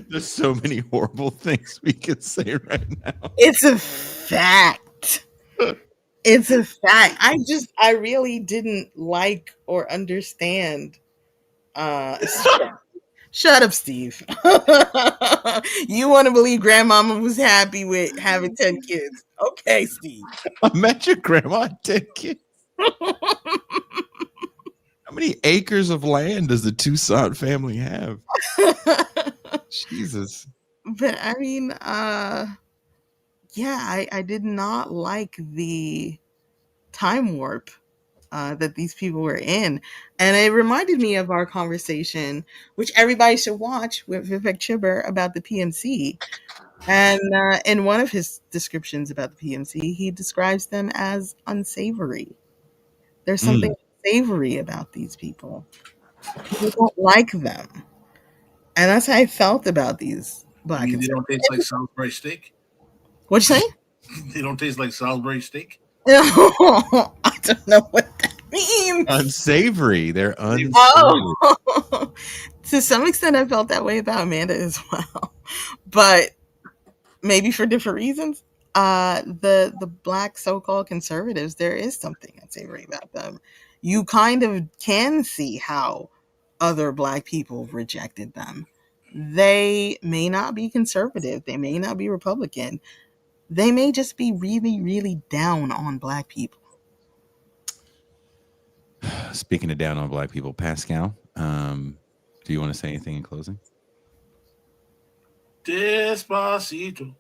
There's so many horrible things we could say right now. It's a fact. It's a fact. I really didn't like or understand Shut up, Steve. You want to believe grandmama was happy with having 10 kids. Okay, Steve. I met your grandma had 10 kids. How many acres of land does the Toussaint family have? Jesus. But I mean, yeah, I did not like the time warp that these people were in. And it reminded me of our conversation, which everybody should watch, with Vivek Chibber about the PMC. And in one of his descriptions about the PMC, he describes them as unsavory. There's something unsavory about these people. People don't like them. And that's how I felt about these I black mean, they don't conservatives. taste like Salisbury steak. What'd you say? They don't taste like Salisbury steak. I don't know what that means. Unsavory. They're unsavory. Oh, to some extent, I felt that way about Amanda as well, but maybe for different reasons. The black so-called conservatives, there is something unsavory about them. You kind of can see how other black people rejected them. They may not be conservative. They may not be Republican. They may just be really, really down on black people. Speaking of down on black people, Pascal, do you want to say anything in closing? Despacito.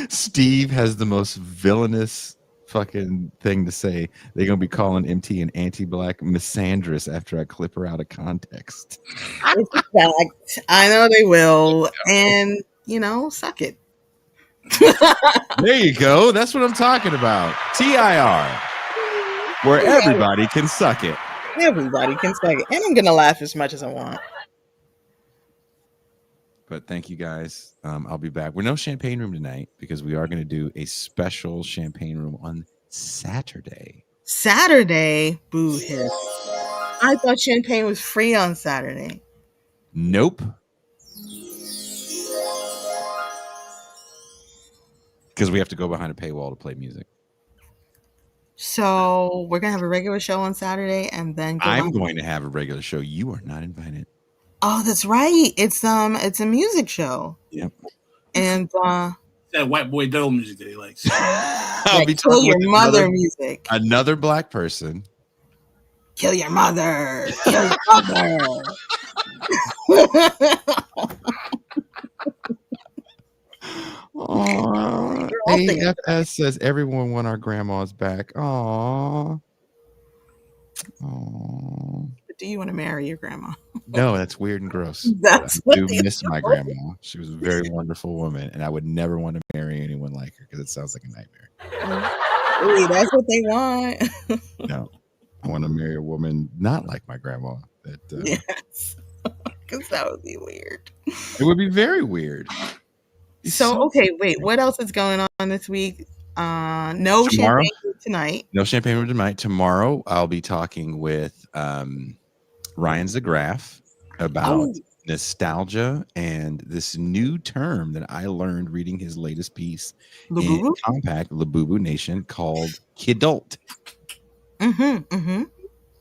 Steve has the most villainous fucking thing to say. They're gonna be calling MT an anti-black misandrist after I clip her out of context. It's a fact. I know they will. And, suck it. There you go. That's what I'm talking about. TIR, where everybody can suck it. Everybody can suck it. And I'm going to laugh as much as I want. But thank you guys. I'll be back. We're no champagne room tonight because we are going to do a special champagne room on Saturday. Saturday? Boo hiss. I thought champagne was free on Saturday. Nope. Because we have to go behind a paywall to play music. So we're going to have a regular show on Saturday and then I'm going to have a regular show. You are not invited. Oh, that's right. It's a music show. Yep. And That white boy devil music that he likes. I'll be kill talking your with mother music. Another black person. Kill your mother. Kill your mother. Aww. AFS says everyone want our grandmas back. Aww. Aww. Do you want to marry your grandma? No, that's weird and gross. That's I do miss my grandma. She was a very wonderful woman, and I would never want to marry anyone like her because it sounds like a nightmare. Really, that's what they want. No, I want to marry a woman not like my grandma. Yes, because that would be weird. It would be very weird. So okay, wait. What else is going on this week? No champagne tonight. No champagne room tonight. Tomorrow, I'll be talking with Ryan Zagraf about nostalgia and this new term that I learned reading his latest piece in Compact Labubu Nation called kidult.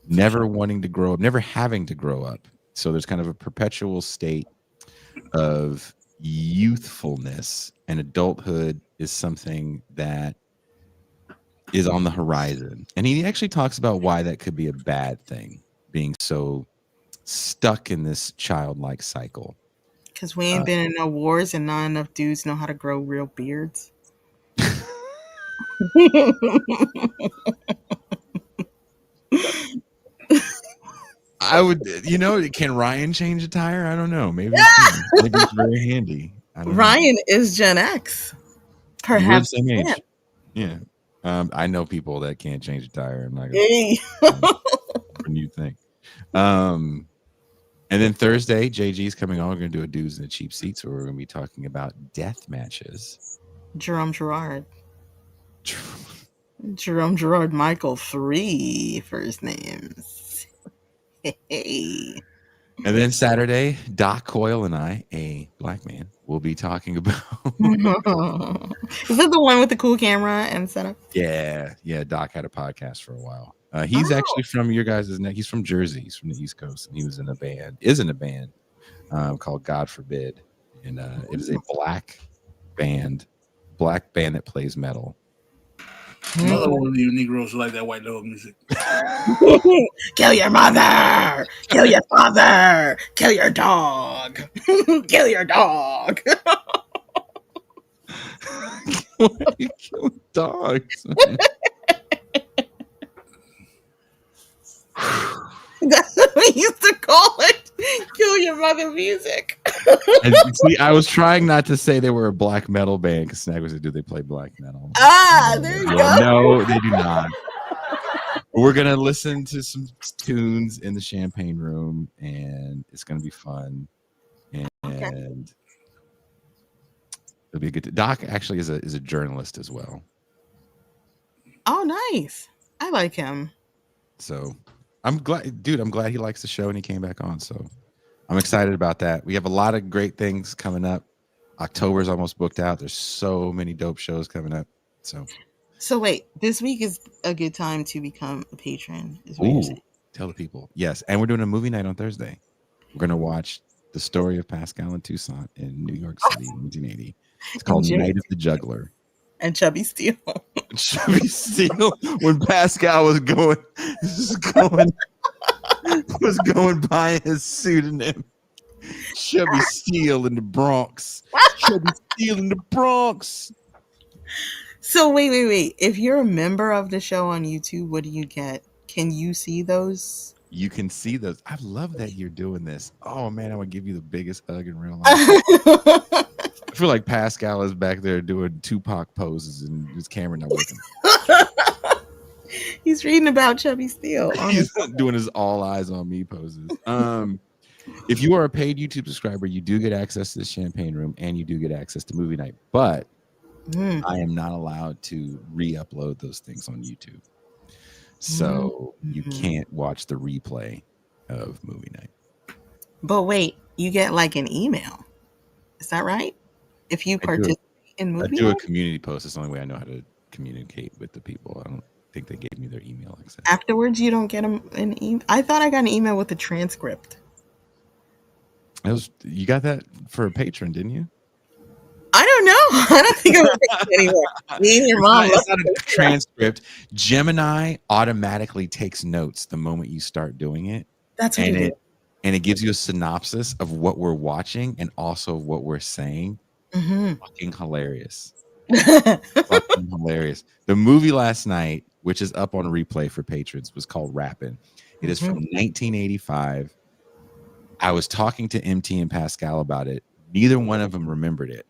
Never wanting to grow up, never having to grow up. So there's kind of a perpetual state of youthfulness, and adulthood is something that is on the horizon. And he actually talks about why that could be a bad thing, being so stuck in this childlike cycle. Because we ain't been in no wars and not enough dudes know how to grow real beards. I would, can Ryan change a tire? I don't know. Maybe maybe it's very handy. Ryan is Gen X. Perhaps. Same age. Yeah. I know people that can't change a tire. I'm not gonna when you think. And then Thursday, JG's coming on. We're gonna do a dudes in the cheap seats where we're gonna be talking about death matches. Jerome Gerard Michael, 3 first names. Hey. And then Saturday, Doc Coyle and I, a black man, will be talking about. Is that the one with the cool camera and setup? Yeah. Doc had a podcast for a while. He's actually from your guys' neck. He's from Jersey. He's from the East Coast, and he was in a band. Is in a band called God Forbid, and it is a black band that plays metal. Another one of you Negroes who like that white dog music. Kill your mother! Kill your father! Kill your dog! Kill your dog! Why are you killing dogs? That's what we used to call it. Kill your mother music. And see, I was trying not to say they were a black metal band because Snag was like, do they play black metal? There you go. No, they do not. We're going to listen to some tunes in the champagne room, and it's going to be fun. And it'll be a good. Doc actually is a journalist as well. Oh, nice. I like him. So I'm glad he likes the show and he came back on. So I'm excited about that. We have a lot of great things coming up. October's almost booked out. There's so many dope shows coming up. So wait, this week is a good time to become a patron, is what you're saying. Tell the people. Yes. And we're doing a movie night on Thursday. We're going to watch The Story of Pascal and Toussaint in New York City in 1980. It's called Night of the Juggler. And Chubby Steele. Chubby Steele, when Pascal was going by his pseudonym. Chubby Steele in the Bronx. Chubby Steele in the Bronx. So wait. If you're a member of the show on YouTube, what do you get? Can you see those? You can see those. I love that you're doing this. Oh man, I want to give you the biggest hug in real life. I feel like Pascal is back there doing Tupac poses and his camera not working. He's reading about Chubby Steele. He's doing his all eyes on me poses. If you are a paid YouTube subscriber, you do get access to the champagne room and you do get access to movie night. But I am not allowed to re-upload those things on YouTube. So you can't watch the replay of movie night. But wait, you get like an email. Is that right? If you participate in movie I do night? a community post. It's the only way I know how to communicate with the people. I don't think they gave me their email access. Afterwards, you don't get an email? I thought I got an email with a transcript. You got that for a patron, didn't you? I don't know. I don't think I'm anywhere. Me and your mom. It's not a transcript. Gemini automatically takes notes the moment you start doing it. That's what and it gives you a synopsis of what we're watching and also what we're saying. Fucking hilarious. Fucking hilarious. The movie last night, which is up on replay for patrons, was called Rappin'. It is from 1985. I was talking to MT and Pascal about it. Neither one of them remembered it.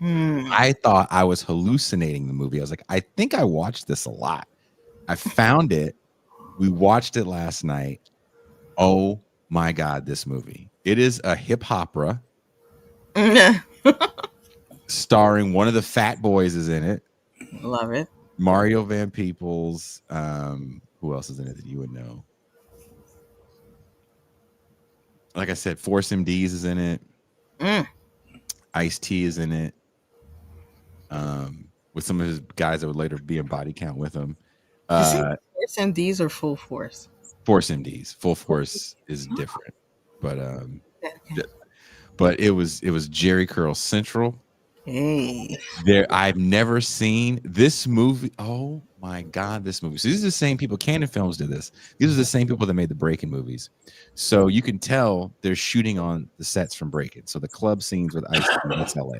I thought I was hallucinating the movie. I was like, I think I watched this a lot. I found it. We watched it last night. Oh my God, this movie. It is a hip opera starring one of the fat boys is in it. Love it. Mario Van Peebles. Who else is in it that you would know? Like I said, Force MDs is in it. Ice-T is in it. With some of his guys that would later be in Body Count with him. Force MDs or Full Force? Force MDs. Full Force is different. But it was Jerry Curl Central. Hey. I've never seen this movie. Oh my God, this movie. So these are the same people. Canon Films did this. These are the same people that made the Breakin' movies. So you can tell they're shooting on the sets from Breakin'. So the club scenes with Ice Cream, that's LA.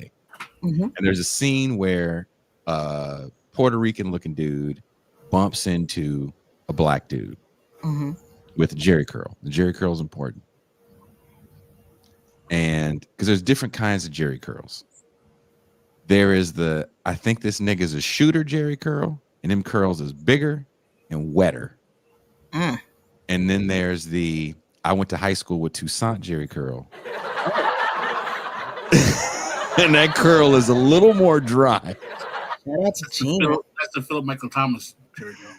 And there's a scene where a Puerto Rican looking dude bumps into a black dude with Jerry Curl. The Jerry Curl is important. And because there's different kinds of Jerry Curls. There is I think this nigga's a shooter Jerry Curl, and them curls is bigger and wetter. And then there's I went to high school with Toussaint Jerry Curl. And that curl is a little more dry. That's genius. That's the Philip Michael Thomas Jerry Curl.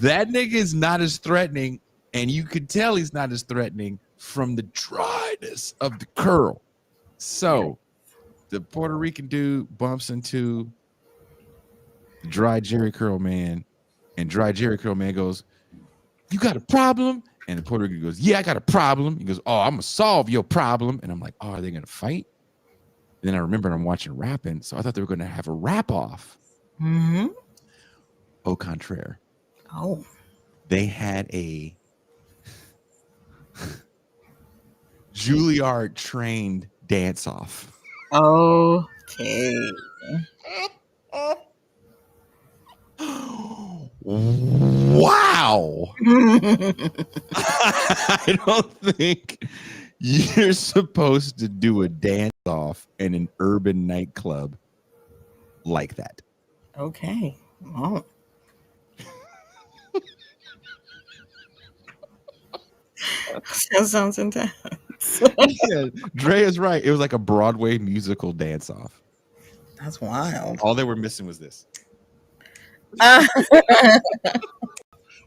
That nigga is not as threatening And you could tell he's not as threatening from the dryness of the curl. So the Puerto Rican dude bumps into dry Jerry Curl man, and dry Jerry Curl man goes, "You got a problem?" And the Puerto Rican goes, "Yeah, I got a problem." He goes, "Oh, I'm gonna solve your problem." And I'm like, "Oh, are they gonna fight?" And then I remembered I'm watching rapping, so I thought they were gonna have a rap off. Mm-hmm. Au contraire. Oh. They had a Juilliard trained dance off. Okay. Wow. I don't think you're supposed to do a dance off in an urban nightclub like that. Okay. Oh. That sounds intense. Yeah, Dre is right. It was like a Broadway musical dance off. That's wild. All they were missing was this.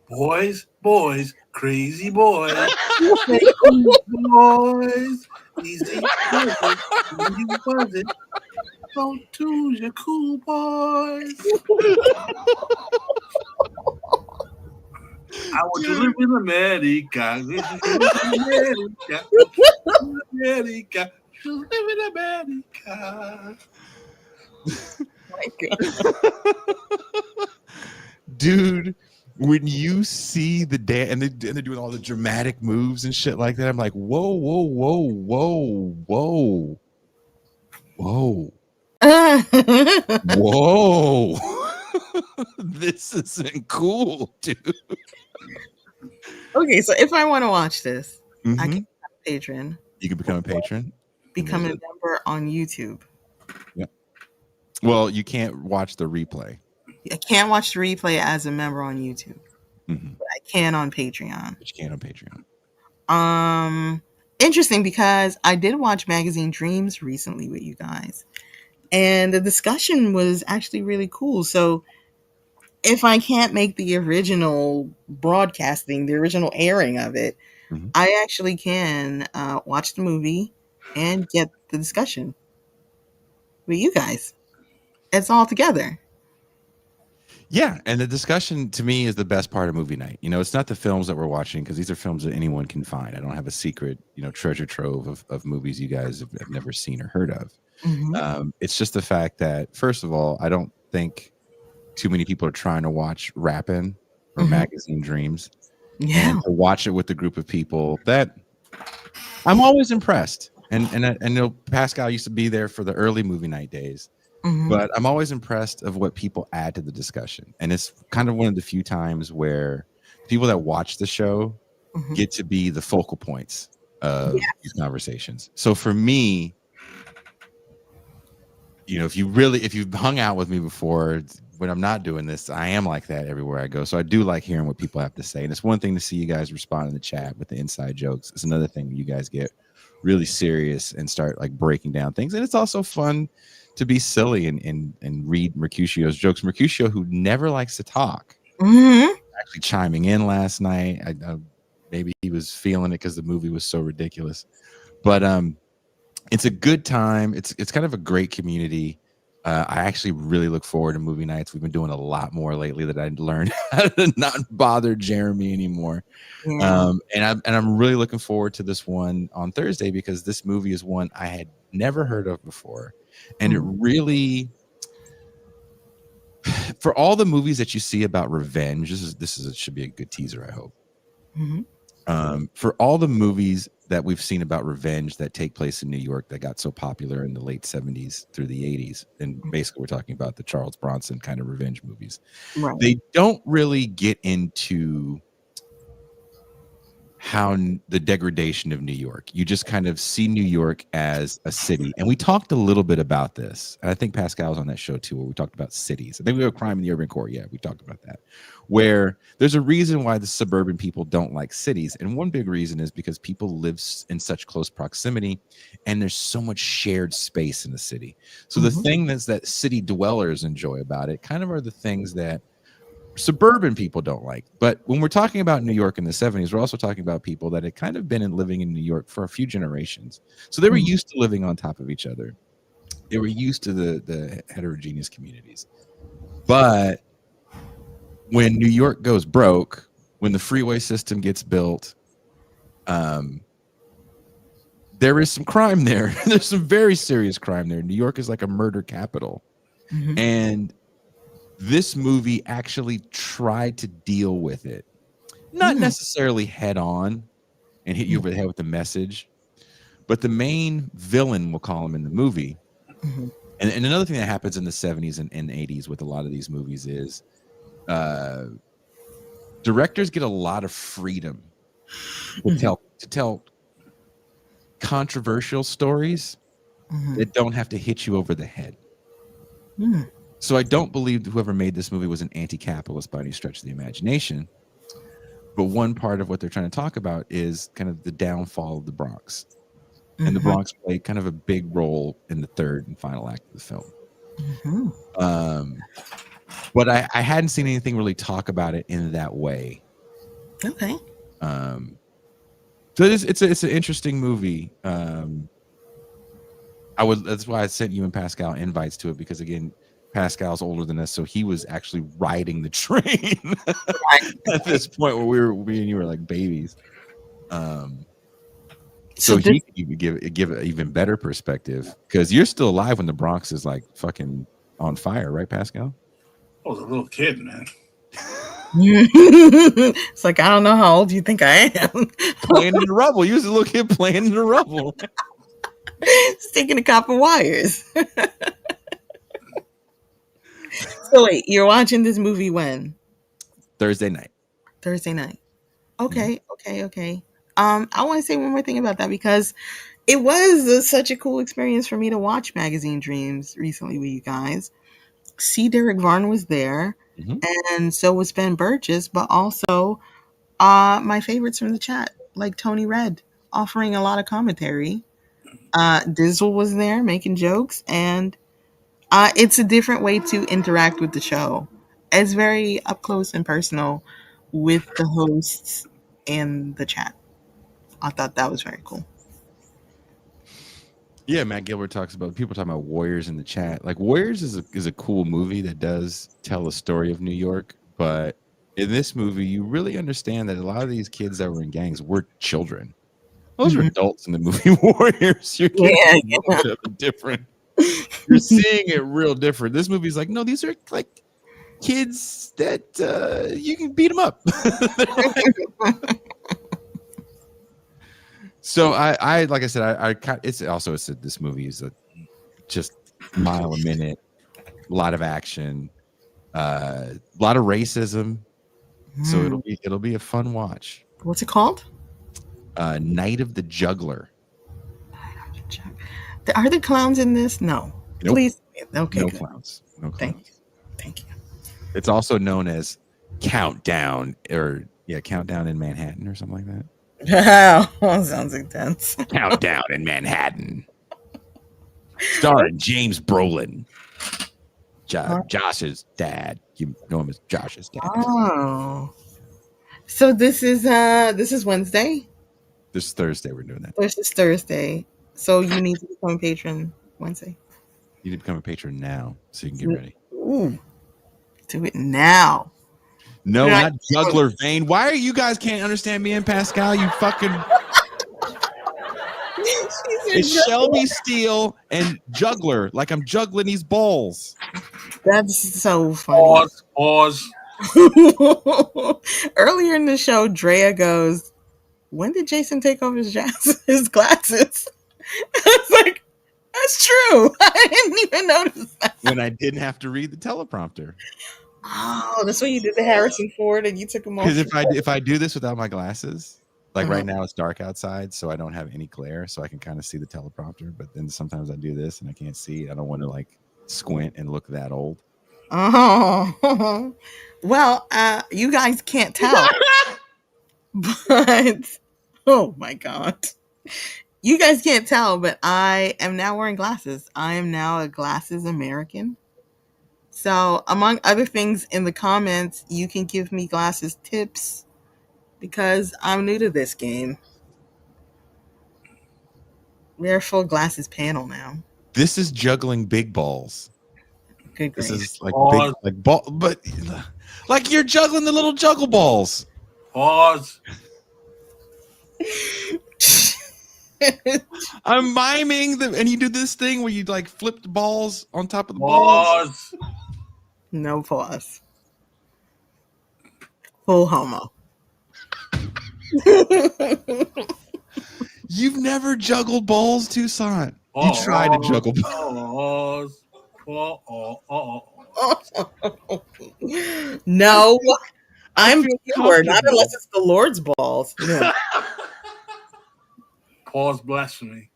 Boys, boys, crazy boys. Boys, easy buzzy. Go to your cool boys. I want to live in America. America. To live in America. My God. Dude, when you see the dance and they're doing all the dramatic moves and shit like that, I'm like, whoa, whoa, whoa, whoa, whoa, whoa, whoa. This isn't cool, dude. Okay, so if I want to watch this, I Mhm. can become a patron. You can become a patron. Become a member on YouTube. Yeah. Well, you can't watch the replay. I can't watch the replay as a member on YouTube, Mhm. but I can on Patreon. But you can't on Patreon. Interesting because I did watch Magazine Dreams recently with you guys, and the discussion was actually really cool. So if I can't make the original broadcasting, the original airing of it, Mhm. I actually can watch the movie and get the discussion with you guys. It's all together. Yeah, and the discussion to me is the best part of movie night. You know, it's not the films that we're watching because these are films that anyone can find. I don't have a secret, treasure trove of movies you guys have never seen or heard of. Mhm. It's just the fact that, first of all, I don't think too many people are trying to watch Rappin' or Mhm. Magazine Dreams, Yeah. and to watch it with a group of people that I'm always impressed. And I know Pascal used to be there for the early movie night days. Mhm. But I'm always impressed of what people add to the discussion. And it's kind of one of the few times where people that watch the show Mhm. get to be the focal points of these conversations. So for me, if you've hung out with me before, when I'm not doing this, I am like that everywhere I go. So I do like hearing what people have to say. And it's one thing to see you guys respond in the chat with the inside jokes. It's another thing when you guys get really serious and start like breaking down things. And it's also fun to be silly and read Mercutio's jokes. Mercutio, who never likes to talk, actually chiming in last night. I maybe he was feeling it because the movie was so ridiculous. But it's a good time. It's kind of a great community. I actually really look forward to movie nights. We've been doing a lot more lately that I learned how to not bother Jeremy anymore. Yeah. And I'm really looking forward to this one on Thursday because this movie is one I had never heard of before. And it really, for all the movies that you see about revenge, this should be a good teaser, I hope. Mhm. For all the movies that we've seen about revenge that take place in New York that got so popular in the late 70s through the 80s, and basically we're talking about the Charles Bronson kind of revenge movies, Right. they don't really get into how the degradation of New York. You just kind of see New York as a city. And we talked a little bit about this. And I think Pascal was on that show too, where we talked about cities. I think we have crime in the urban core. Yeah, we talked about that. Where there's a reason why the suburban people don't like cities. And one big reason is because people live in such close proximity and there's so much shared space in the city. So the thing that city dwellers enjoy about it kind of are the things that suburban people don't like. But when we're talking about New York in the 70s, we're also talking about people that had kind of been living in New York for a few generations. So they were used to living on top of each other. They were used to the heterogeneous communities. But when New York goes broke, when the freeway system gets built, there is some crime there. There's some very serious crime there. New York is like a murder capital. Mhm. And this movie actually tried to deal with it. Not necessarily head on and hit you over the head with the message, but the main villain, we'll call him in the movie. Mhm. And another thing that happens in the 70s and 80s with a lot of these movies is directors get a lot of freedom to tell controversial stories that don't have to hit you over the head. So I don't believe whoever made this movie was an anti-capitalist by any stretch of the imagination. But one part of what they're trying to talk about is kind of the downfall of the Bronx. And the Bronx played kind of a big role in the third and final act of the film. But I hadn't seen anything really talk about it in that way. Okay. So it's an interesting movie. That's why I sent you and Pascal invites to it, because again, Pascal's older than us, so he was actually riding the train at this point where we and you were like babies. So he could even give an even better perspective, because you're still alive when the Bronx is like fucking on fire, right, Pascal? I was a little kid, man. It's like, I don't know how old you think I am. Playing in the rubble. You was a little kid playing in the rubble. Sticking to copper wires. So wait, you're watching this movie when? Thursday night. Thursday night. Okay, okay. I want to say one more thing about that, because it was such a cool experience for me to watch Magazine Dreams recently with you guys. See, Derek Varn was there, and so was Ben Burgess, but also my favorites from the chat, like Tony Red, offering a lot of commentary. Dizzle was there making jokes, and it's a different way to interact with the show. It's very up close and personal with the hosts and the chat. I thought that was very cool. Yeah, Matt Gilbert talks about, people talking about Warriors in the chat. Like, Warriors is a cool movie that does tell a story of New York, but in this movie, you really understand that a lot of these kids that were in gangs were children. Those are adults in the movie Warriors. You're getting a little bit different. You're seeing it real different. This movie's like, no, these are like kids that you can beat them up. So I like I said, this movie is just mile a minute, a lot of action, a lot of racism. So it'll be a fun watch. What's it called? Night of the Juggler. Are there clowns in this? No. Nope. Please. Okay. No good. clowns. No clowns. Thank you. It's also known as Countdown, Countdown in Manhattan or something like that. Wow, sounds intense. Countdown in Manhattan. Starring James Brolin. Josh's dad. You know him as Josh's dad. Oh. So this is Wednesday? This is Thursday we're doing that. This is Thursday. So you need to become a patron Wednesday. You need to become a patron now so you can get ready. Ooh. Do it now. No, not juggler vein. Why are you guys can't understand me and Pascal? You fucking it's Shelby Steele and juggler, like I'm juggling these balls. That's so funny. Pause. Earlier in the show, Drea goes, when did Jason take off his glasses? I was like, that's true. I didn't even notice that. When I didn't have to read the teleprompter. Oh, that's what you did to Harrison Ford, and you took him off. Because if I do this without my glasses, like right now it's dark outside, so I don't have any glare, so I can kind of see the teleprompter. But then sometimes I do this and I can't see. I don't want to like squint and look that old. Oh, well, you guys can't tell, but oh my god, you guys can't tell, but I am now wearing glasses. I am now a glasses American. So, among other things in the comments, you can give me glasses tips because I'm new to this game. We're a full glasses panel now. This is juggling big balls. Good This grief. is like Pause. big, like ball, but like you're juggling the little juggle balls. Pause. I'm miming them, and you do this thing where you like flip the balls on top of the balls. Pause. No pause. Full homo. You've never juggled balls, Toussaint. You try to juggle balls. Pause. No, I'm feel pure, not comfortable. unless it's the Lord's balls. No. Pause blasphemy.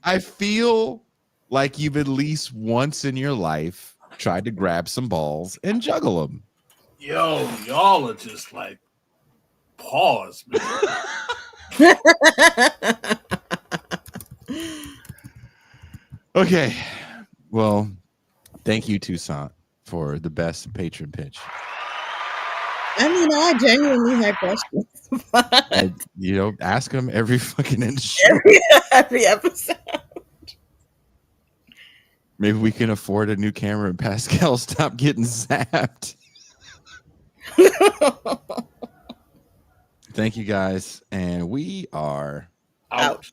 I feel like you've at least once in your life tried to grab some balls and juggle them. Yo, y'all are just like, pause, man. Okay. Well, thank you, Toussaint, for the best patron pitch. I mean, I genuinely had questions. And, ask them every fucking show. Every episode. Maybe we can afford a new camera and Pascal stop getting zapped. Thank you guys. And we are Out.